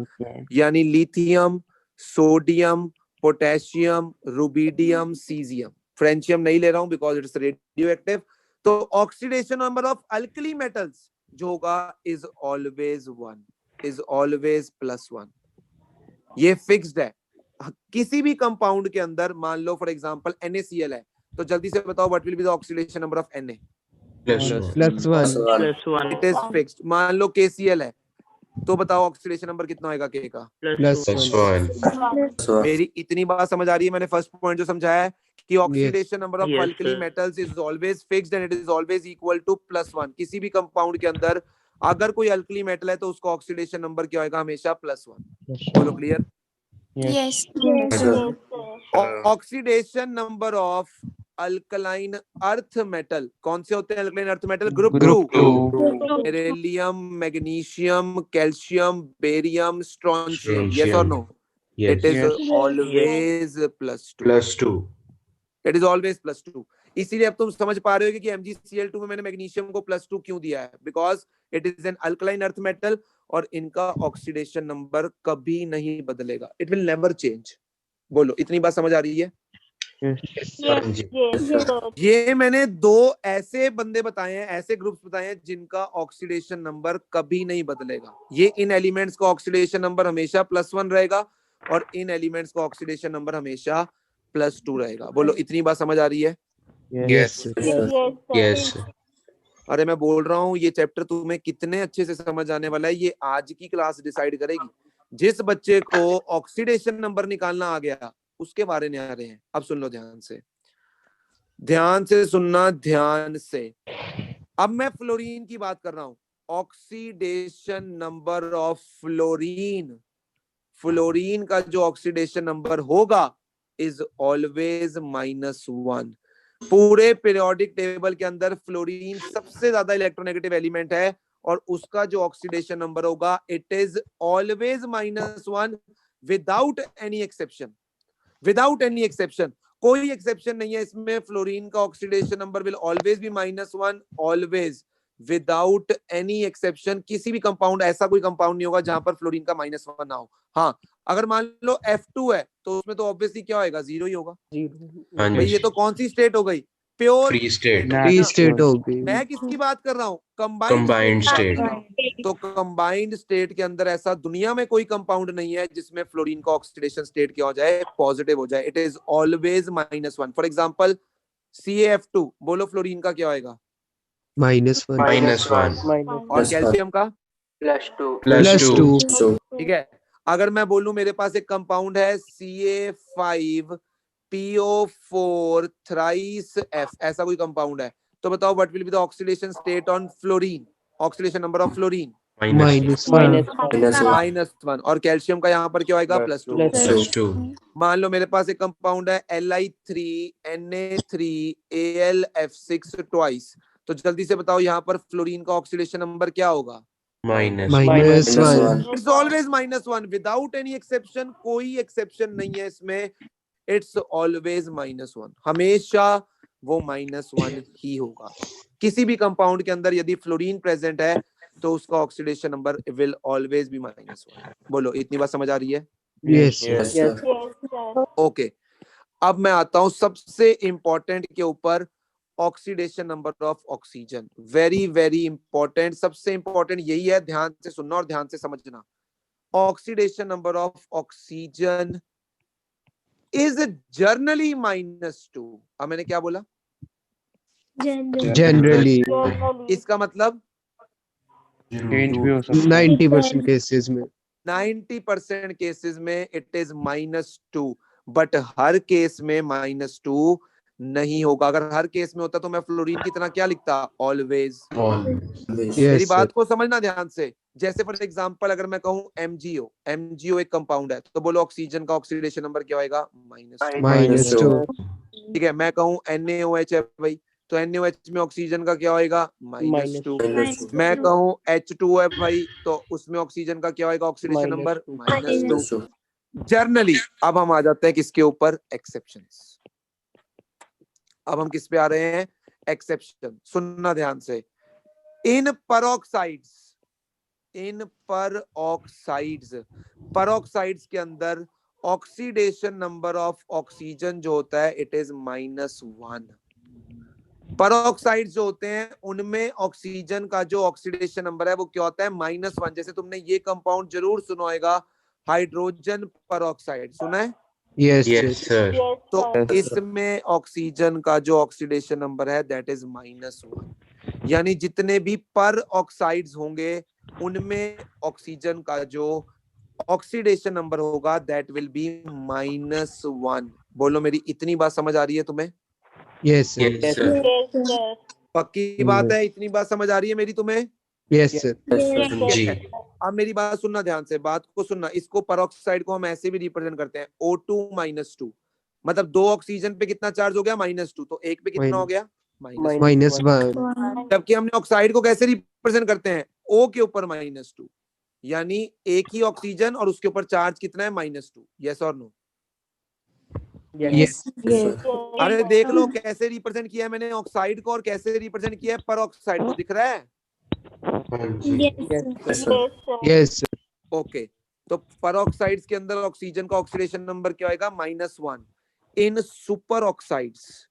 यानी lithium, sodium, potassium, rubidium, caesium. फ्रेंचियम नहीं ले रहा हूं बिकॉज इट्स रेडियो एक्टिव। तो oxidation number of alkali metals जो होगा इज ऑलवेज 1, इज ऑलवेज +1। ये फिक्स्ड है। किसी भी कंपाउंड के अंदर मान लो फॉर एग्जांपल NaCl है, तो जल्दी से बताओ what will be the oxidation number of Na? +1. It is fixed. मान लो KCl है, तो बताओ ऑक्सीडेशन नंबर कितना होगा K का? +1. मेरी इतनी बात समझ आ रही है? मैंने फर्स्ट पॉइंट जो समझाया है कि oxidation number of alkali metals is always fixed and it is always equal to +1। किसी भी कंपाउंड के अंदर अगर कोई अल्कली मेटल है तो उसका ऑक्सीडेशन नंबर क्या होगा? हमेशा +1। बोलो, clear? Yes. Oxidation number of alkaline earth metal, कौन से होते हैं alkaline earth metal? Group Group two, 2. Beryllium, magnesium, calcium, barium, strontium, yes और no? It is Yes. Always +2, +2. It is always +2। इसीलिए अब तुम समझ पा रहे हो कि MgCl2 में मैंने मैग्नीशियम को +2 क्यों दिया है, because it is an alkaline earth metal और इनका ऑक्सीडेशन नंबर कभी नहीं बदलेगा, इट विल नेवर चेंज। बोलो, इतनी बात समझ आ रही है? ये मैंने दो ऐसे बंदे बताए हैं, ऐसे ग्रुप्स बताए हैं जिनका ऑक्सीडेशन नंबर कभी नहीं बदलेगा। ये इन एलिमेंट्स का ऑक्सीडेशन नंबर हमेशा +1 रहेगा और इन एलिमेंट्स का ऑक्सीडेशन नंबर हमेशा +2 रहेगा। बोलो, इतनी बात समझ आ रही है? Yes, sir. Yes. अरे मैं बोल रहा हूँ ये चैप्टर तुम्हें कितने अच्छे से समझ आने वाला है, ये आज की क्लास डिसाइड करेगी। जिस बच्चे को ऑक्सीडेशन नंबर निकालना आ गया उसके बारे में आ रहे हैं। अब सुन लो ध्यान से, ध्यान से सुनना, ध्यान से। अब मैं फ्लोरीन की बात कर रहा हूं। Oxidation number of fluorine, fluorine का जो ऑक्सीडेशन नंबर होगा इज ऑलवेज -1। पूरे पीरियोडिक टेबल के अंदर फ्लोरीन सबसे ज्यादा इलेक्ट्रोनेगेटिव एलिमेंट है और उसका जो ऑक्सीडेशन नंबर होगा it is always -1 without any exception. Without any exception, कोई एक्सेप्शन नहीं है इसमें। फ्लोरीन का oxidation number will always B -1, always, without any exception. किसी भी कंपाउंड, ऐसा कोई कंपाउंड नहीं होगा जहां पर फ्लोरीन का -1 ना हो। हाँ, अगर मान लो F2 है तो उसमें तो ऑब्वियसली क्या होगा, 0 ही होगा। भाई ये तो कौन सी स्टेट हो गई? Pure Free state. Free state होगी। मैं किसकी बात कर रहा हूँ? Combined state. तो कंबाइंड स्टेट के अंदर ऐसा दुनिया में कोई कंपाउंड नहीं है जिसमें फ्लोरीन का ऑक्सीडेशन स्टेट क्या हो जाए, पॉजिटिव हो जाए। It is always -1। For example CaF2, बोलो फ्लोरीन का क्या होएगा? -1 -1. और कैल्शियम का? +2 ठीक है। अगर मैं बोलूं मेरे पास एक कंपाउंड है Ca5PO4 थ्राइस F, ऐसा कोई कंपाउंड है, तो बताओ what will be the oxidation state on fluorine, oxidation number of fluorine? -1 -1। और कैल्शियम का यहाँ पर क्या होगा? +2। +2. मान लो मेरे पास एक कंपाउंड है Li3Na3Al F6 ट्वाइस, तो जल्दी से बताओ यहाँ पर फ्लोरीन का ऑक्सीडेशन नंबर क्या होगा? -1 it's always -1 without any exception. कोई एक्सेप्शन नहीं है इसमें, इट्स ऑलवेज -1, हमेशा वो -1 ही होगा। किसी भी कंपाउंड के अंदर यदि फ्लोरीन प्रेजेंट है तो उसका oxidation number will always B -1। बोलो, इतनी बात समझ आ रही है? Yes, sir. ओके, अब मैं आता हूं सबसे इंपॉर्टेंट के ऊपर, oxidation number of oxygen. Very very important, सबसे इंपॉर्टेंट यही है, ध्यान से सुनना और ध्यान से समझना। Oxidation number of oxygen is generally -2। अब मैंने क्या बोला? Generally इसका मतलब चेंज भी हो सकता है। 90% केसेस में 90% केसेस में it is -2, but her case में -2 नहीं होगा। अगर हर केस में होता तो मैं फ्लोरीन की तरह क्या लिखता? ऑलवेज। मेरी Yes, sir. बात को समझना ध्यान से। जैसे फॉर एग्जांपल अगर मैं कहूं MgO एक कंपाउंड है, तो बोलो ऑक्सीजन का ऑक्सीडेशन नंबर क्या होएगा? -2 ठीक है। मैं कहूं NaOH है भाई, तो NaOH में ऑक्सीजन का क्या होएगा? -2। मैं कहूं H2O है भाई, तो उसमें ऑक्सीजन का क्या होएगा ऑक्सीडेशन नंबर? -2। जर्नली। अब हम आ जाते हैं किसके ऊपर? एक्सेप्शंस। अब हम किस पे आ रहे हैं? एक्सेप्शन। सुनना ध्यान से। इन परोक्साइड्स, परोक्साइड्स के अंदर ऑक्सीडेशन नंबर ऑफ ऑक्सीजन जो होता है इट इज -1। परोक्साइड्स जो होते हैं उनमें ऑक्सीजन का जो ऑक्सीडेशन नंबर है वो क्या होता है? -1। जैसे तुमने ये कंपाउंड जरूर सुना होगा, हाइड्रोजन परोक्साइड, सुना है? Yes, Yes, yes. sir. तो इसमें ऑक्सीजन का जो ऑक्सीडेशन नंबर है दैट इज -1। यानी जितने भी पर ऑक्साइड्स होंगे उनमें ऑक्सीजन का जो ऑक्सीडेशन नंबर होगा दैट विल बी -1। बोलो, मेरी इतनी बात समझ आ रही है तुम्हें? Yes, sir. Yes, sir. पक्की बात है? इतनी बात समझ आ रही है मेरी तुम्हें? Yes, sir. जी. अब मेरी बात सुनना ध्यान से, बात को सुनना। इसको परऑक्साइड को हम ऐसे भी रिप्रेजेंट करते हैं O2-2, मतलब 2 ऑक्सीजन पे कितना चार्ज हो गया -2, तो एक पे कितना हो गया -1 जबकि हमने ऑक्साइड को कैसे रिप्रेजेंट करते हैं, O के ऊपर -2, यानी एक ही ऑक्सीजन और उसके ऊपर चार्ज कितना है -2। यस और नो? yes अरे देख लो कैसे रिप्रेजेंट किया है मैंने ऑक्साइड को और कैसे रिप्रेजेंट किया है परऑक्साइड को, दिख रहा है? हाँ जी। yes ओके, तो परऑक्साइड्स के अंदर ऑक्सीजन का ऑक्सीडेशन नंबर क्या होगा? -1। इन सुपर ऑक्साइड्स,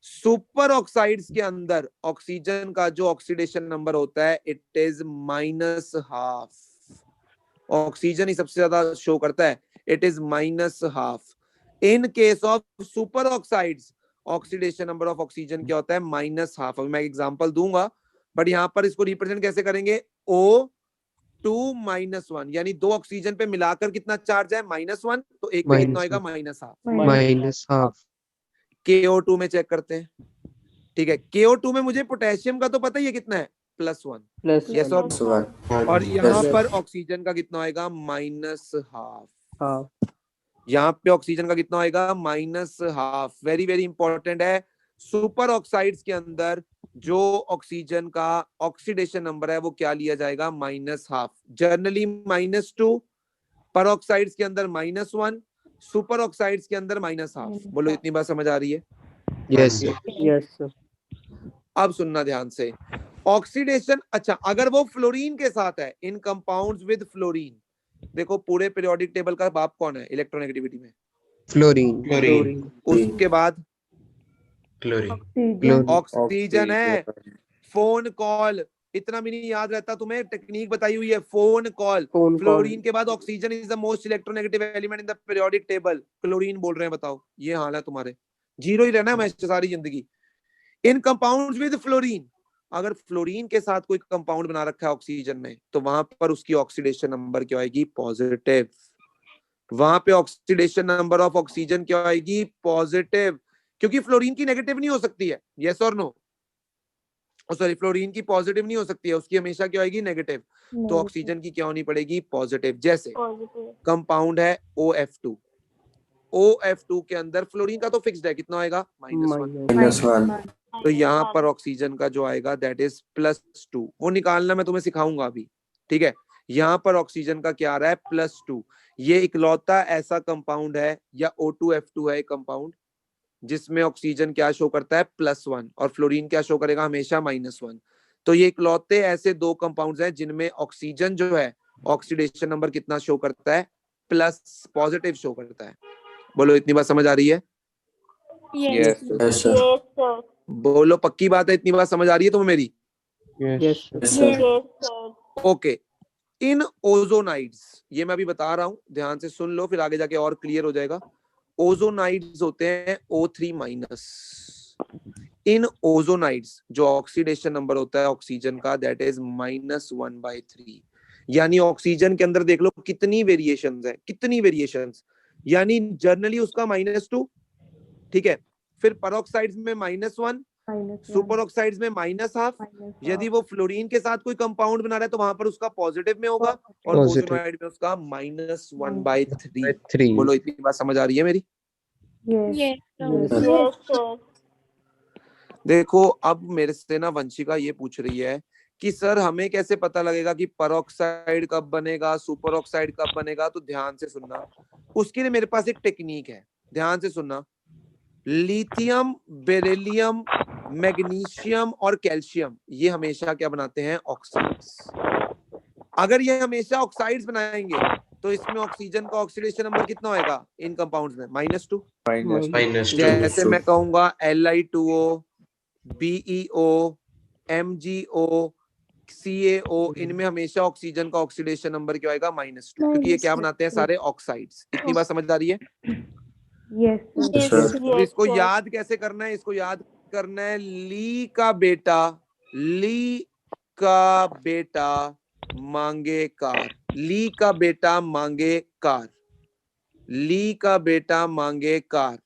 सुपर ऑक्साइड्स के अंदर ऑक्सीजन का जो ऑक्सीडेशन नंबर होता है इट इज -12। ऑक्सीजन ही सबसे ज्यादा शो करता है, it is -12। In case of super oxides oxidation number of oxygen क्या होता है? -12। अभी मैं एग्जांपल दूंगा, बट यहाँ पर इसको रिप्रेजेंट कैसे करेंगे? O2-1, यानी 2 ऑक्सीजन पे मिलाकर कितना चार्ज है? -1, तो एक पे कितना होगा? -1/2 KO2 में चेक करते हैं, ठीक है। KO2 में मुझे पोटेशियम का तो पता ही है कितना है, +1। यस और यहाँ पर ऑक्सीजन का कितना होगा? -12। यहाँ पे ऑक्सीजन का कितना होगा? -12। वेरी वेरी इंपॉर्टेंट है। सुपर ऑक्साइड्स के अंदर जो ऑक्सीजन का ऑक्सीडेशन नंबर है वो क्या लिया जाएगा? -12। जनरली -2, पर ऑक्साइड्स के अंदर -1, सुपर ऑक्साइड्स के अंदर -12। बोलो इतनी बात समझ आ रही है? yes अब सुनना ध्यान से, ऑक्सीडेशन, अच्छा अगर वो फ्लोरीन के साथ है, इन कंपाउंड्स विद फ्लोरीन, देखो पूरे पीरियोडिक टेबल का बाप कौन है इलेक्ट्रोनेगेटिविटी में? फ्लोरीन उसके बाद क्लोरीन ऑक्सीजन है। फोन कॉल, इतना भी नहीं याद रहता तुम्हें, टेक्निक बताई हुई है, फोन कॉल। फ्लोरीन के बाद oxygen is the most electronegative element in the periodic table. Chlorine बोल रहे हैं, बताओ ये हाल है तुम्हारे, 0 ही रहना है हमेशा सारी जिंदगी। इन कंपाउंड्स विद फ्लोरीन, अगर फ्लोरीन के साथ कोई कंपाउंड बना रखा है ऑक्सीजन में, तो वहां पर उसकी ऑक्सीडेशन नंबर क्या आएगी? पॉजिटिव। वहां पे ऑक्सीडेशन नंबर ऑफ ऑक्सीजन क्या आएगी? पॉजिटिव, क्योंकि फ्लोरीन की नेगेटिव नहीं हो सकती है। यस और नो? सॉरी, फ्लोरीन की पॉजिटिव नहीं हो सकती है, उसकी हमेशा क्या आएगी? नेगेटिव। तो ऑक्सीजन की क्या होनी पड़ेगी? पॉजिटिव। जैसे कंपाउंड है OF2, OF2 के अंदर फ्लोरीन का तो फिक्स्ड है, कितना आएगा? -1। तो यहाँ पर ऑक्सीजन का जो आएगा दैट इज +2। वो निकालना मैं तुम्हें सिखाऊंगा अभी, ठीक है। यहाँ पर ऑक्सीजन का क्या आ रहा है? +2। ये इकलौता ऐसा कंपाउंड है, या O2F2 है कंपाउंड, जिसमें ऑक्सीजन क्या शो करता है? +1, और फ्लोरीन क्या शो करेगा? हमेशा -1। तो ये इकलौते ऐसे 2 कंपाउंड्स हैं जिनमें ऑक्सीजन जो है ऑक्सीडेशन नंबर कितना शो करता है? पॉजिटिव शो करता है। बोलो इतनी बात समझ आ रही है? yes बोलो पक्की बात है, इतनी बात समझ आ रही है तुम्हें मेरी? ओके। इन ओजोनाइड्स, ये मैं अभी बता रहा हूं, ध्यान से सुन लो, फिर आगे जाके और क्लियर हो जाएगा। ओजोनाइड्स होते हैं O3-। इन ओजोनाइड्स जो ऑक्सीडेशन नंबर होता है ऑक्सीजन का दैट इज -1/3। यानी ऑक्सीजन के अंदर देख लो कितनी वेरिएशंस है, कितनी वेरिएशंस। यानी जर्नली उसका -2, ठीक है, फिर परऑक्साइड्स में -1, सुपर ऑक्साइड्स में -12। यदि वो फ्लोरीन के साथ कोई कंपाउंड बना रहा है तो वहां पर उसका पॉजिटिव में होगा, और ओजोनाइड में उसका -1/3। बोलो इतनी बात समझ आ रही है मेरी? देखो अब मेरे से ना वंशिका ये पूछ रही है कि सर हमें कैसे पता लगेगा कि परऑक्साइड कब बनेगा, सुपर ऑक्साइड कब बनेगा? तो ध्यान से सुनना, उसके लिए मेरे पास एक टेक्निक है, ध्यान से सुनना। लिथियम, बेरिलियम, मैग्नीशियम और कैल्शियम, ये हमेशा क्या बनाते हैं? ऑक्साइड्स। अगर ये हमेशा ऑक्साइड्स बनाएंगे तो इसमें ऑक्सीजन का ऑक्सीडेशन नंबर कितना होगा इन कंपाउंड्स में? -2। -2 जैसे मैं कहूंगा Li2O, BeO, MgO, CaO, इनमें हमेशा ऑक्सीजन का ऑक्सीडेशन नंबर क्या होगा? -2, क्योंकि ये क्या बनाते हैं? सारे ऑक्साइड्स। इतनी बात समझ आ रही है? तो इसको याद कैसे करना है? इसको याद करना है, ली का बेटा मांगे कार, ली का बेटा मांगे कार, ली का बेटा मांगे कार,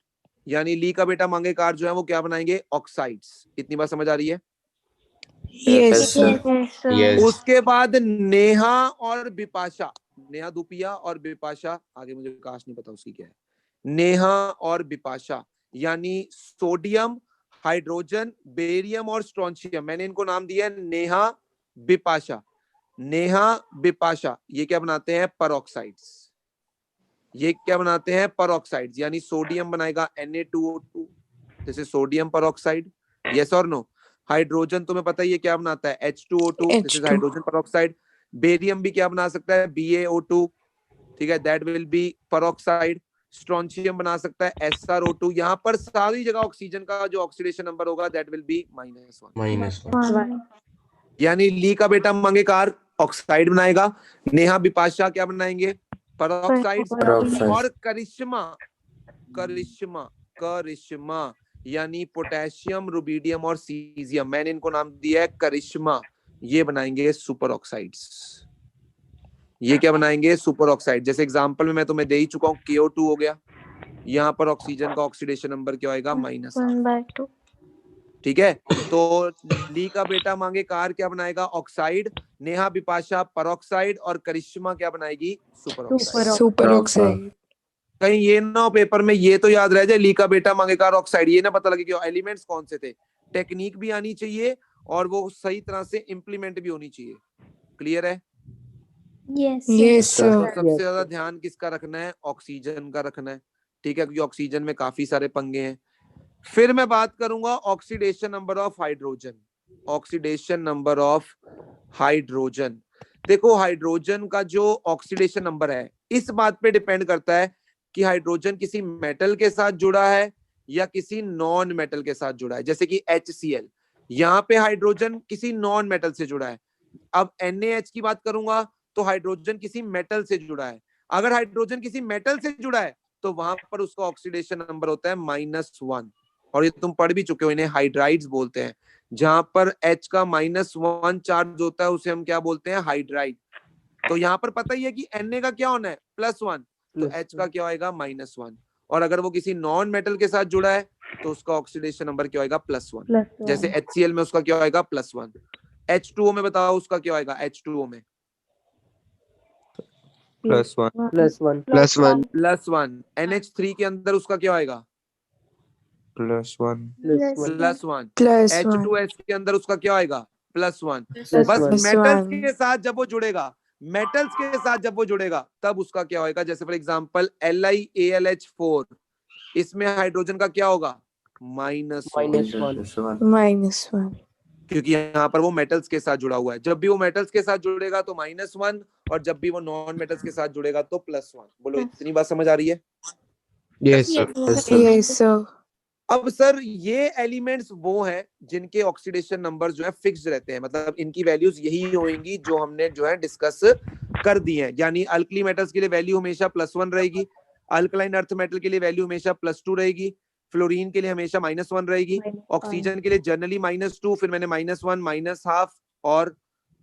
यानी ली का बेटा मांगे कार जो है वो क्या बनाएंगे? ऑक्साइड्स। इतनी बात समझ आ रही है? Yes, Yes, sir. sir. Yes. उसके बाद नेहा और बिपाशा, नेहा दुपिया और बिपाशा, आगे मुझे काश नहीं पता उसकी क्या है, नेहा और बिपाशा यानी सोडियम, हाइड्रोजन, बेरियम और स्ट्रोंशियम, मैंने इनको नाम दिया है नेहा बिपाशा। नेहा बिपाशा ये क्या बनाते हैं? परऑक्साइड्स। ये क्या बनाते हैं? परऑक्साइड्स, यानी सोडियम बनाएगा Na2O2, जैसे सोडियम परऑक्साइड, यस और नो। हाइड्रोजन तुम्हें पता ही है क्या बनाता है? H2O2, this is H2. Hydrogen peroxide. Barium भी क्या बना सकता है? BaO2, ठीक है, that will B peroxide. Strontium बना सकता है SrO2। यहाँ पर सारी जगह ऑक्सीजन का जो ऑक्सीडेशन नंबर होगा दैट विल बी -1। -1. यानी ली का बेटा मंगेकार ऑक्साइड बनाएगा, नेहा बिपाशा क्या बनाएंगे? परऑक्साइड्स। Peroxide. और करिश्मा, करिश्मा, करिश्मा यानी पोटेशियम, रुबिडियम और सीजियम, मैंने इनको नाम दिया है करिश्मा, ये बनाएंगे सुपर ऑक्साइड्स। ये क्या बनाएंगे? Super oxide. जैसे एग्जांपल में मैं तुम्हें दे ही चुका हूं, KO2 हो गया, यहाँ पर ऑक्सीजन का ऑक्सीडेशन नंबर क्या होगा? -1/2। ठीक है, तो ली का बेटा मांगे कार क्या बनाएगा? ऑक्साइड। नेहा बिपाशा परऑक्साइड और करिश्मा क्या बनाएगी? Super oxide. Super oxide. कहीं ये ना हो पेपर में ये तो याद रह जाए ली का बेटा मांगे कार ऑक्साइड, ये ना पता लगे कि एलिमेंट्स कौन से थे। टेक्निक भी आनी चाहिए और वो सही तरह से इंप्लीमेंट भी होनी चाहिए। क्लियर है? Yes, तो sir. सबसे ज्यादा ध्यान किसका रखना है? ऑक्सीजन का रखना है, ठीक है, क्योंकि ऑक्सीजन में काफी सारे पंगे हैं। फिर मैं बात करूंगा oxidation number of hydrogen. Oxidation number of hydrogen, देखो हाइड्रोजन का जो ऑक्सीडेशन नंबर है इस बात पे डिपेंड करता है कि हाइड्रोजन किसी मेटल के साथ जुड़ा है या किसी नॉन मेटल के साथ जुड़ा है। जैसे कि HCl, यहाँ पे हाइड्रोजन किसी नॉन मेटल से जुड़ा है। अब NaH की बात करूंगा तो हाइड्रोजन किसी मेटल से जुड़ा है। अगर हाइड्रोजन किसी मेटल से जुड़ा है तो वहां पर उसका ऑक्सीडेशन नंबर होता है -1, और ये तुम पढ़ भी चुके हो, इन्हें हाइड्राइड्स बोलते हैं। जहां पर H का -1 चार्ज होता है उसे हम क्या बोलते हैं? हाइड्राइड। तो यहाँ पर पता ही है कि Na का क्या होना है? +1, तो H का क्या होएगा? -1। और अगर वो किसी नॉन मेटल के साथ जुड़ा है तो उसका ऑक्सीडेशन नंबर क्या होएगा? +1। जैसे HCl में उसका क्या होएगा? +1। H2O में बताओ उसका क्या होएगा? H2O में +1 +1। NH3 के अंदर उसका क्या होएगा? +1 +1। Plus one. H2S के अंदर उसका क्या होएगा? +1। बस Plus मेटल्स one. के साथ जब वो जुड़ेगा, मेटल्स के साथ जब वो जुड़ेगा तब उसका क्या होएगा? जैसे फॉर एग्जांपल LiAlH4, इसमें हाइड्रोजन का क्या होगा? -1, -1. क्योंकि यहाँ पर वो मेटल्स के साथ जुड़ा हुआ है। जब भी वो मेटल्स के साथ जुड़ेगा तो -1, और जब भी वो नॉन मेटल्स के साथ जुड़ेगा तो +1। बोलो इतनी बात समझ आ रही है? Yes, sir. Yes, sir. अब सर ये एलिमेंट्स वो हैं जिनके ऑक्सीडेशन नंबर जो है फिक्स रहते हैं, मतलब इनकी वैल्यूज यही होंगी जो हमने जो है डिस्कस कर दी है। यानी अल्कली मेटल्स के लिए वैल्यू हमेशा +1 रहेगी, अल्कलाइन अर्थ मेटल के लिए वैल्यू हमेशा +2 रहेगी, फ्लोरीन के लिए हमेशा -1 रहेगी, ऑक्सीजन के लिए जनरली -2, फिर मैंने -1, -1/2 और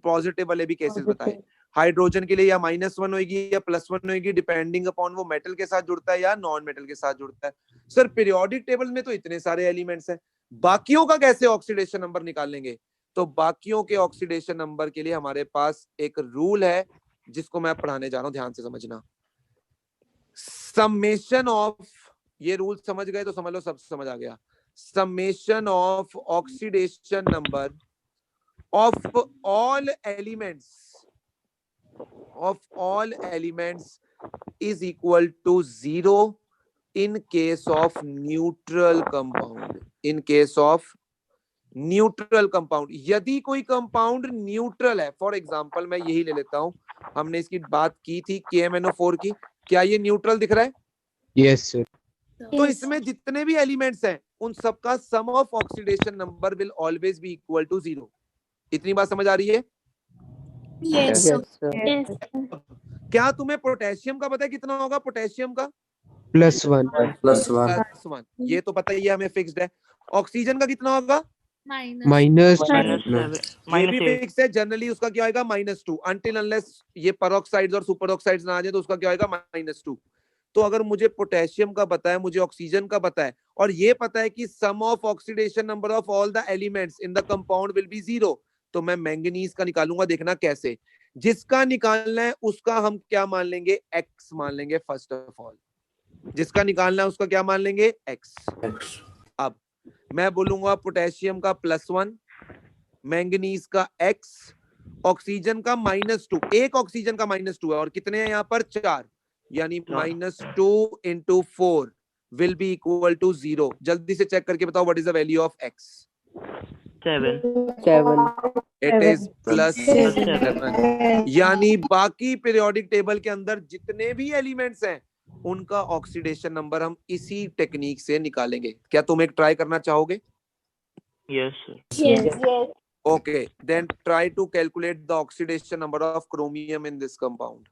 पॉजिटिव वाले भी केसेस बताए। हाइड्रोजन के लिए या -1 होगी या +1 होगी, डिपेंडिंग अपॉन वो मेटल के साथ जुड़ता है या नॉन मेटल के साथ जुड़ता है। सर पीरियोडिक टेबल में तो इतने सारे एलिमेंट्स हैं, बाकियों का कैसे ऑक्सीडेशन नंबर निकालेंगे? तो बाकियों के ऑक्सीडेशन नंबर के लिए हमारे पास एक रूल है जिसको मैं पढ़ाने जा रहा हूं, ध्यान से समझना। समेशन ऑफ, ये रूल समझ गए तो समझ लो सब समझ आ गया। Summation of oxidation number of all elements is equal to 0 in case of neutral compound। in case of neutral compound, यदि कोई कंपाउंड न्यूट्रल है, फॉर एग्जांपल मैं यही ले लेता हूं, हमने इसकी बात की थी KMnO4 की, क्या ये न्यूट्रल दिख रहा है? Yes, sir. तो इसमें जितने भी एलिमेंट्स हैं उन सबका sum of oxidation number will always be equal to 0। इतनी बात समझ आ रही है? Yes, sir. क्या तुम्हें पोटेशियम का पता है कितना होगा? पोटेशियम का +1 +1, ये तो पता ही है हमें, फिक्स्ड है। ऑक्सीजन का कितना होगा? -. ये भी फिक्स है, जनरली उसका क्या होगा? -2, अनटिल अनलेस ये परऑक्साइड्स और सुपर ऑक्साइड्स ना आ जाए तो उसका क्या होगा? -2। तो अगर मुझे पोटेशियम का पता है, मुझे ऑक्सीजन का पता है, और ये पता है कि sum of oxidation number of all the elements in the compound will be 0, तो मैं मैंगनीज का निकालूंगा, देखना कैसे। जिसका निकालना है उसका हम क्या मान लेंगे, एक्स मान लेंगे फर्स्ट ऑफ ऑल। जिसका निकालना है उसका क्या मान लेंगे, एक्स। अब मैं बोलूंगा पोटेशियम का +1, मैंगनीज का एक्स, ऑक्सीजन का -2। एक ऑक्सीजन का -2 है और कितने हैं यहाँ पर, 4, यानी -2 × 4 will be equal to 0। जल्दी से चेक करके बताओ, what is the value of x? 7 It is +7। यानी बाकी पीरियोडिक टेबल के अंदर जितने भी एलिमेंट्स हैं उनका ऑक्सीडेशन नंबर हम इसी टेक्निक से निकालेंगे। क्या तुम एक ट्राई करना चाहोगे? yes sir Okay, then try to calculate the oxidation number of chromium in this compound.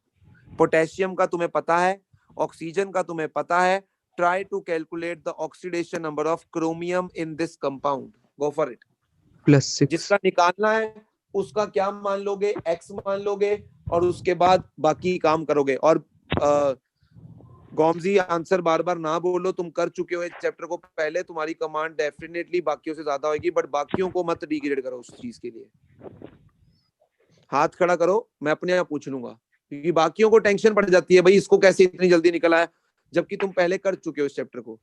Potassium का तुम्हें पता है, ऑक्सीजन का तुम्हें पता है। Try to calculate the oxidation number of chromium in this compound. Go for it. +6 जिसका निकालना है उसका क्या मान लोगे, x मान लोगे और उसके बाद बाकी काम करोगे। और गॉमजी आंसर बार बार ना बोलो, तुम कर चुके हो इस चैप्टर को पहले, तुम्हारी कमांड डेफिनेटली बाकियों से ज्यादा होगी, बट बाकियों को मत डिग्रेड करो उस चीज के लिए। हाथ खड़ा करो, मैं अपने आप पूछ लूंगा, क्योंकि बाकियों को टेंशन पड़ जाती है, भाई इसको कैसे इतनी जल्दी निकला है, जबकि तुम पहले कर चुके हो इस चैप्टर को।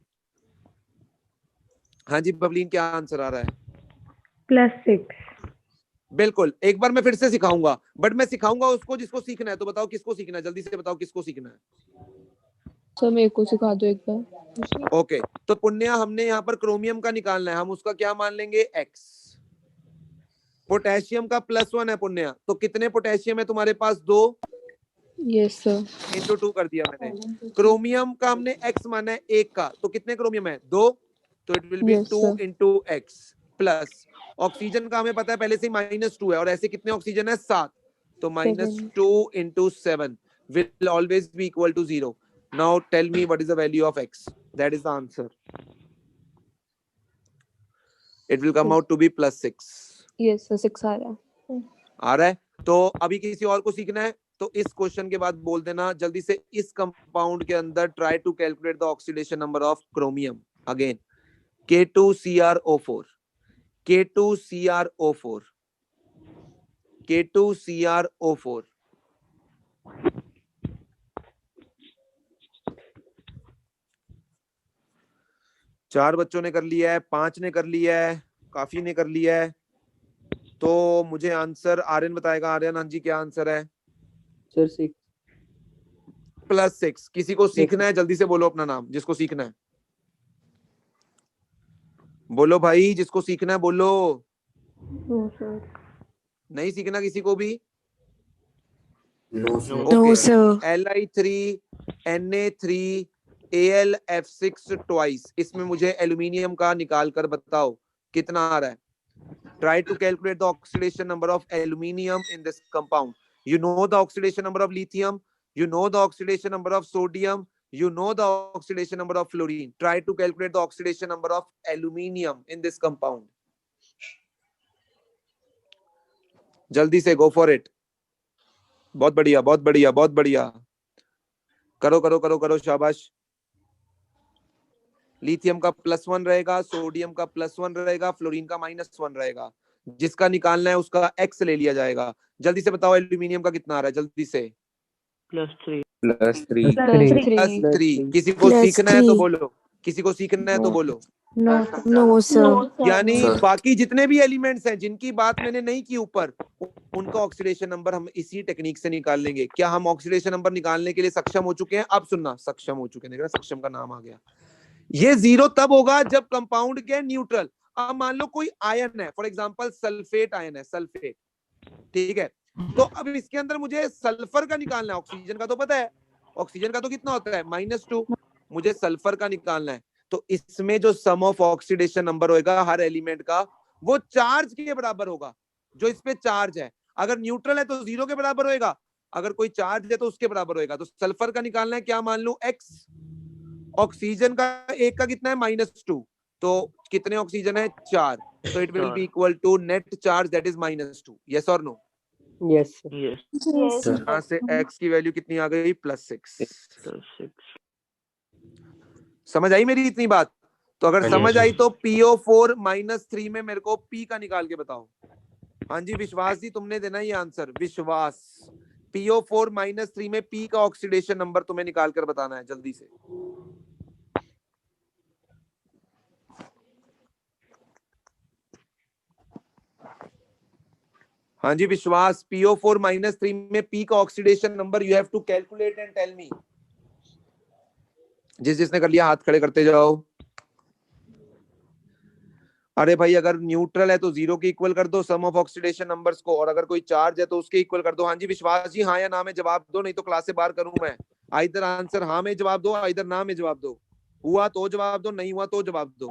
हाँ जी बबलीन, क्या आंसर आ रहा है? +6। बिल्कुल, एक बार मैं फिर से सिखाऊंगा, बट मैं सिखाऊंगा उसको जिसको सीखना है। तो बताओ किसको सीखना है, जल्दी से बताओ किसको सीखना है। सर मेरे को सिखा दो एक बार। ओके, तो पुण्या हमने यहाँ पर क्रोमियम का निकालना है, हम उसका क्या मान लेंगे, एक्स। पोटेशियम का +1 है पुण्या, तो कितने पोटेशियम है तुम्हारे पास, 2। Yes sir. × 2 कर दिया मैंने। क्रोमियम का हमने x माना है 1 का, तो कितने क्रोमियम है, 2, तो it will B Yes, 2 sir. × x plus oxygen का हमें पता है पहले से -2 है, और ऐसे कितने ऑक्सीजन है, 7, तो -2 × 7 will always be equal to 0। Now tell me what is the value of x? That is the answer. It will come out to be +6। Yes sir, 6 आ रहा है। आ रहा है? तो अभी किसी और को सीखना है तो इस क्वेश्चन के बाद बोल देना जल्दी से, इस कंपाउंड के अंदर try to calculate the oxidation number of chromium. Again K2CrO4, K2CrO4, K2CrO4। चार बच्चों ने कर लिया है, 5 ने कर लिया है, काफी ने कर लिया है। तो मुझे आंसर आर्यन बताएगा। आर्यन, हाँ जी क्या आंसर है? सर 6 +6। किसी को सीखना है जल्दी से बोलो अपना नाम, जिसको सीखना है बोलो भाई, जिसको सीखना है बोलो। नहीं सीखना किसी को भी? No, no sir. Li3Na3Al(F6) twice, इसमें मुझे एल्यूमिनियम का निकाल कर बताओ कितना आ रहा है। Try to calculate the oxidation number of aluminium in this compound. You know the oxidation number of lithium, you know the oxidation number of sodium, you know the oxidation number of fluorine. Try to calculate the oxidation number of aluminium in this compound. जल्दी से, go for it। बहुत बढ़िया, बहुत बढ़िया, बहुत बढ़िया, करो करो करो करो, शाबाश। लिथियम का +1 रहेगा, सोडियम का +1 रहेगा, फ्लोरीन का -1 रहेगा। जिसका निकालना है उसका x ले लिया जाएगा। जल्दी से बताओ एल्यूमिनियम का कितना आ रहा है, जल्दी से। +3 +3। किसी को सीखना है तो बोलो, किसी को सीखना है तो बोलो। No sir. यानी Sir. बाकी जितने भी एलिमेंट्स हैं जिनकी बात मैंने नहीं की ऊपर, उनका ऑक्सीडेशन नंबर हम इसी टेक्निक से निकाल लेंगे। क्या हम ऑक्सीडेशन नंबर निकालने के लिए सक्षम हो चुके हैं? अब सुनना, सक्षम हो चुके हैं, देख रहे हैं, सक्षम का नाम आ गया। ये 0 तब होगा जब कंपाउंड के न्यूट्रल, अब मान लो कोई आयन है, फॉर एग्जांपल सल्फेट आयन है, सल्फेट, ठीक है, तो अब इसके अंदर मुझे सल्फर का निकालना है। ऑक्सीजन का तो पता है, ऑक्सीजन का तो कितना होता है, -2, मुझे सल्फर का निकालना है। तो इसमें जो सम ऑफ ऑक्सीडेशन नंबर होगा हर एलिमेंट का, वो चार्ज के बराबर होगा। जो इस पे चार्ज है, अगर न्यूट्रल है तो 0 के बराबर होएगा, अगर कोई चार्ज है तो उसके बराबर होएगा। तो सल्फर का निकालना है, क्या मान लूं, x। ऑक्सीजन का एक का कितना है, -2, तो कितने ऑक्सीजन है, 4, तो it will be equal to net charge that is -2। Yes और नो? यस yes यहाँ से x की वैल्यू कितनी आ गई, +6। +6 समझ आई मेरी इतनी बात? तो अगर हाँ जी, समझ हाँ आई जी। तो PO4 -3 में मेरे को P का निकाल के बताओ। हाँ जी विश्वास जी, तुमने देना ये आंसर। विश्वास, PO4 -3 में P का ऑक्सीडेशन नंबर तुम्हें निकाल कर बताना है जल्दी से। हाँ जी विश्वास, PO4 -3 में P का oxidation number you have to calculate and tell me. जिसने कर लिया हाथ खड़े करते जाओ। अरे भाई अगर न्यूट्रल है तो 0 के इक्वल कर दो सम ऑफ ऑक्सीडेशन नंबर्स को, और अगर कोई चार्ज है तो उसके इक्वल कर दो। हाँ जी विश्वास जी, हाँ या ना में जवाब दो, नहीं तो क्लास से बाहर करूं मैं। आइदर आंसर हाँ में जवाब दो, आइदर ना में जवाब दो। हुआ तो जवाब दो, नहीं हुआ तो जवाब दो।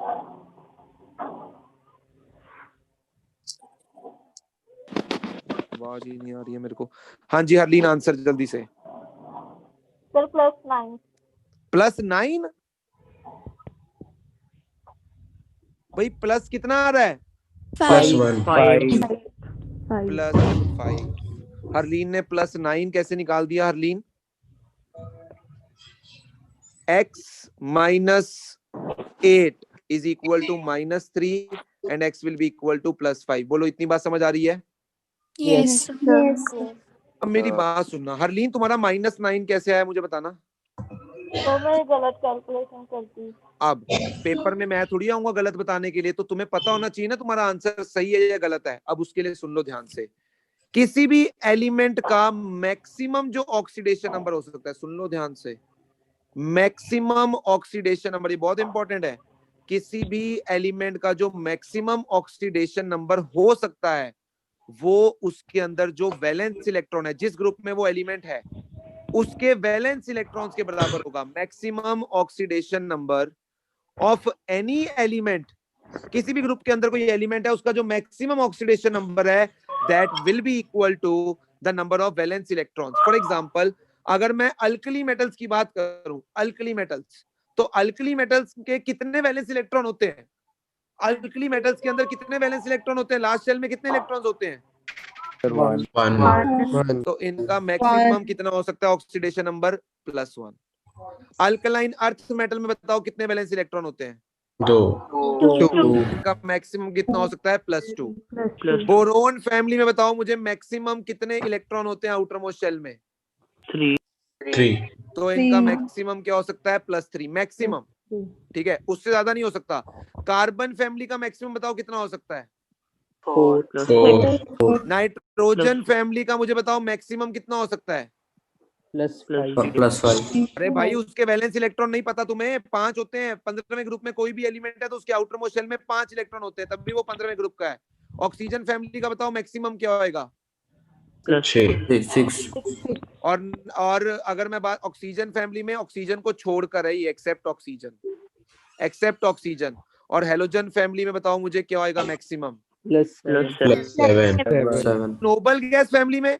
आवाज ही नहीं आ रही है मेरे को। हाँ जी हरलीन, आंसर जल्दी से। सर +9। +9? भाई प्लस कितना आ रहा है? +1 5 +5। हरलीन ने +9 कैसे निकाल दिया Harleen? x - 8 is equal to -3 and x will be equal to +5। बोलो इतनी बात समझ आ रही है? यस। अब मेरी बात सुनना हरलीन, तुम्हारा -9 कैसे आया मुझे बताना। तो मैं गलत कैलकुलेशन करती। अब पेपर में मैं थोड़ी आऊंगा गलत बताने के लिए, तो तुम्हें पता होना चाहिए ना तुम्हारा आंसर सही है या गलत है। अब उसके लिए सुन लो ध्यान से। किसी भी एलिमेंट का मैक्सिमम जो ऑक्सीडेशन नंबर हो सकता है, सुन लो ध्यान से, मैक्सिमम ऑक्सीडेशन नंबर, ये बहुत इंपॉर्टेंट है। किसी भी एलिमेंट का जो मैक्सिमम ऑक्सीडेशन नंबर हो सकता है, वो उसके अंदर जो वैलेंस इलेक्ट्रॉन है, जिस ग्रुप में वो एलिमेंट है, उसके वैलेंस इलेक्ट्रॉन्स के बराबर होगा। Maximum oxidation number of any element, किसी भी ग्रुप के अंदर कोई एलिमेंट है, उसका जो मैक्सिमम ऑक्सीडेशन नंबर है, that will be equal to the number of valence electrons. For example, अगर मैं अल्कली मेटल्स की बात करूं, अल्कली मेटल्स, तो अल्कली मेटल्स के कितने वैलेंस इलेक्ट्रॉन होते हैं? अल्कली मेटल्स के अंदर कितने वैलेंस इलेक्ट्रॉन होते हैं? लास्ट शेल में कितने इलेक्ट्रॉन्स होते हैं? 1 तो इनका मैक्सिमम कितना हो सकता है oxidation number? +1। Alkaline earth metal में बताओ कितने वैलेंस इलेक्ट्रॉन होते हैं? 2 इनका मैक्सिमम कितना हो सकता है? +2। प्लस बोरोन फैमिली में बताओ मुझे मैक्सिमम कितने इलेक्ट्रॉन होते हैं आउटर मोस्ट शेल में? 3 3 तो इनका मैक्सिमम क्या हो सकता है? +3 मैक्सिमम। ठीक है, उससे ज्यादा नहीं हो सकता। कार्बन फैमिली का मैक्सिमम बताओ कितना हो सकता है? 4 4 नाइट्रोजन फैमिली का मुझे बताओ मैक्सिमम कितना हो सकता है? +5 +5 अरे भाई उसके वैलेंस इलेक्ट्रॉन नहीं पता तुम्हें? 5 होते हैं। 15वें ग्रुप में कोई भी एलिमेंट है तो उसके आउटर मोस्ट शेल में 5 इलेक्ट्रॉन होते हैं, तब भी वो 15वें ग्रुप का है। ऑक्सीजन फैमिली का बताओ मैक्सिमम क्या होएगा? 6 और अगर मैं बात ऑक्सीजन फैमिली में, ऑक्सीजन को छोड़कर है, एक्सेप्ट ऑक्सीजन और हेलोजन फैमिली में बताओ मुझे क्या होएगा मैक्सिमम? +7 नोबल गैस फैमिली में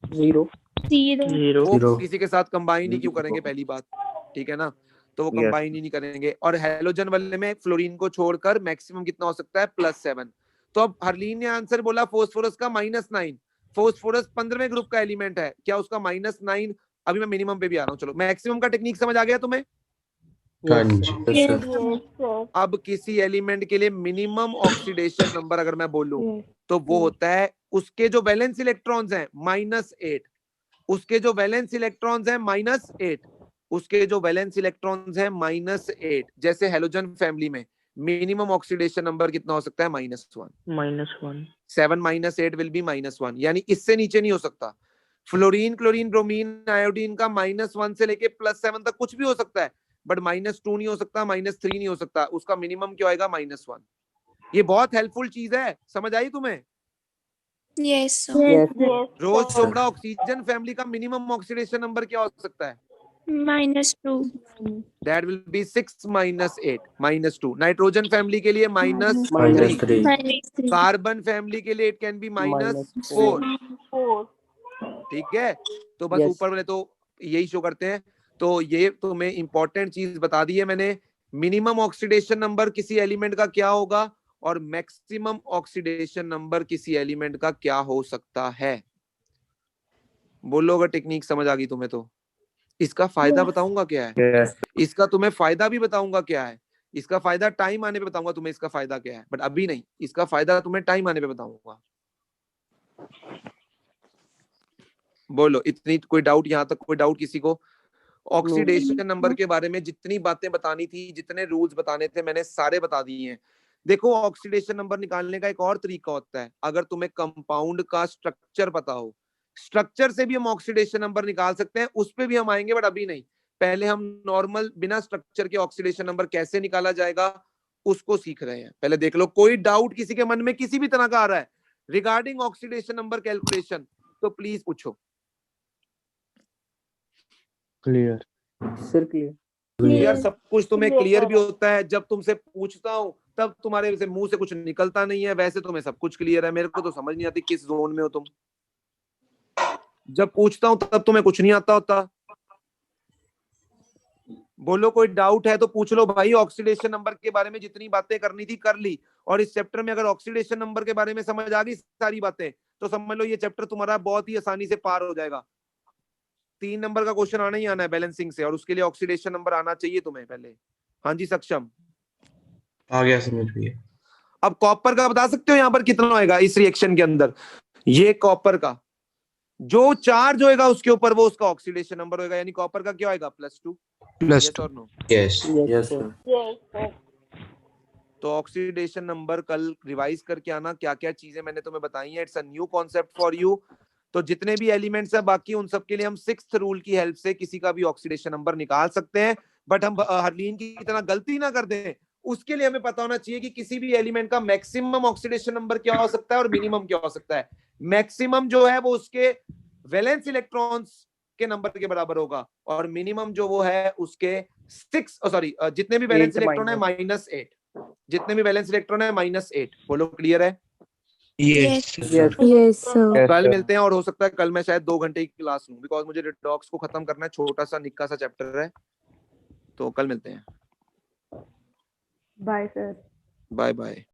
0 0 वो किसी के साथ कंबाइन ही क्यों करेंगे, पहली बात, ठीक है ना, तो वो Yes. कंबाइन ही नहीं करेंगे। और हेलोजन वाले में फ्लोरीन को छोड़कर मैक्सिमम कितना हो सकता है? +7। तो अब हरलीन ने आंसर बोला फोस्फोरस का -9। फोस्फोरस 15वें ग्रुप का एलिमेंट है, क्या उसका -9? अभी मैं मिनिमम पे भी आ रहा हूँ। चलो मैक्सिमम का टेक्निक समझ आ गया तुम्हें? हाँ जी सर अब किसी एलिमेंट के लिए मिनिमम ऑक्सीडेशन नंबर अगर मैं बोलूं तो वो होता है उसके जो वैलेंस इलेक्ट्रॉन्स हैं -8, उसके जो वैलेंस इलेक्ट्रॉन्स हैं -8, उसके जो वैलेंस इलेक्ट्रॉन्स हैं -8। जैसे हेलोजन फैमिली में मिनिमम ऑक्सीडेशन नंबर कितना हो सकता है? -1। -1 7 - 8 विल बी -1, यानी इससे नीचे नहीं हो सकता। फ्लोरीन, क्लोरीन, ब्रोमीन, आयोडीन का -1 से लेके +7 तक कुछ भी हो सकता है, बट -2 नहीं हो सकता, -3 नहीं हो सकता। उसका मिनिमम क्या होगा? -1। ये बहुत हेल्पफुल चीज है, समझ आई तुम्हें? यस रोज चोपड़ा, ऑक्सीजन फैमिली का मिनिमम ऑक्सीडेशन नंबर क्या हो सकता है? -2 that will B 6 - 8 -2। Nitrogen family के लिए -3। -3 कार्बन फैमिली के लिए इट कैन बी -4। 4 ठीक है, तो बस Yes. ऊपर वाले तो यही शो करते हैं। तो ये तुम्हें इंपॉर्टेंट चीज बता दी है मैंने। मिनिमम ऑक्सीडेशन नंबर किसी एलिमेंट का क्या होगा और मैक्सिमम ऑक्सीडेशन नंबर किसी एलिमेंट का क्या हो सकता है। बोलो अगर टेक्निक समझ आ गई तुम्हें तो। इसका फायदा बताऊंगा क्या है, इसका तुम्हें फायदा भी बताऊंगा क्या है। इसका फायदा टाइम आने पे बताऊंगा तुम्हें इसका फायदा क्या है, बट अभी नहीं। इसका फायदा तुम्हें टाइम आने पे बताऊंगा। बोलो, इतनी कोई डाउट यहाँ तक? कोई डाउट किसी को? ऑक्सीडेशन नंबर के बारे में जितनी बातें बतानी थी, जितने रूल्स बताने थे, मैंने सारे बता दिए हैं। देखो, ऑक्सीडेशन नंबर निकालने का एक और तरीका होता है। अगर तुम्हें कंपाउंड का स्ट्रक्चर पता हो, स्ट्रक्चर से भी हम ऑक्सीडेशन नंबर निकाल सकते हैं, उस पे भी हम आएंगे, बट अभी नहीं। पहले हम नॉर्मल बिना स्ट्रक्चर के ऑक्सीडेशन नंबर कैसे निकाला जाएगा उसको सीख रहे हैं। पहले देख लो, कोई डाउट किसी के मन में किसी भी तरह का आ रहा है रिगार्डिंग ऑक्सीडेशन नंबर कैलकुलेशन तो प्लीज पूछो। Clear sir, clear. क्लियर सब कुछ तुम्हें Clear क्लियर भी है। होता है। जब तुमसे पूछता हूँ तब तुम्हारे से मुंह से कुछ निकलता नहीं है। वैसे तुम्हें सब कुछ क्लियर है, मेरे को तो समझ नहीं आती किस जोन में हो तुम। जब पूछता हूँ तब तुम्हें कुछ नहीं आता होता। बोलो, कोई डाउट है तो पूछ लो भाई। ऑक्सीडेशन नंबर के बारे में जितनी बातें करनी थी कर ली, और इस चैप्टर में अगर ऑक्सीडेशन नंबर के बारे में समझ आ गई सारी बातें तो समझ लो ये चैप्टर तुम्हारा बहुत ही आसानी से पार हो जाएगा। 3 नंबर का क्वेश्चन आना ही आना है बैलेंसिंग से, और उसके लिए ऑक्सीडेशन नंबर आना चाहिए तुम्हें पहले। हाँ जी सक्षम, आ गया समझ भैया। अब कॉपर का बता सकते हो यहाँ पर कितना होएगा इस रिएक्शन के अंदर? ये कॉपर का जो चार्ज होएगा उसके ऊपर वो उसका ऑक्सीडेशन नंबर होएगा, यानी कॉपर का क्या होएगा? +2। प्लस यस और no? Yes yes sir. Yes, sir. तो ऑक्सीडेशन नंबर कल रिवाइज करके आना, क्या क्या चीजें मैंने तुम्हें बताई हैं। It's a new concept for you. तो जितने भी एलिमेंट्स है बाकी उन सब के लिए हम 6th रूल की हेल्प से किसी का भी ऑक्सीडेशन नंबर निकाल सकते हैं, बट हम हरलीन की तरह गलती ना कर दें। उसके लिए हमें पता होना चाहिए कि किसी भी एलिमेंट का मैक्सिमम ऑक्सीडेशन नंबर क्या हो सकता है और मिनिमम क्या हो सकता है। मैक्सिमम जो है वो उसके वैलेंस इलेक्ट्रॉन्स के नंबर के बराबर होगा, और मिनिमम जो वो है उसके जितने भी वैलेंस 8 इलेक्ट्रॉन है -8, जितने भी वैलेंस इलेक्ट्रॉन है -8। बोलो, क्लियर है? Yes yes yes sir. कल मिलते हैं, और हो सकता है कल मैं शायद 2 घंटे की क्लास लूं, बिकॉज मुझे रिडॉक्स को खत्म करना है। छोटा सा निक्का सा चैप्टर है, तो कल मिलते हैं। Bye sir. Bye bye.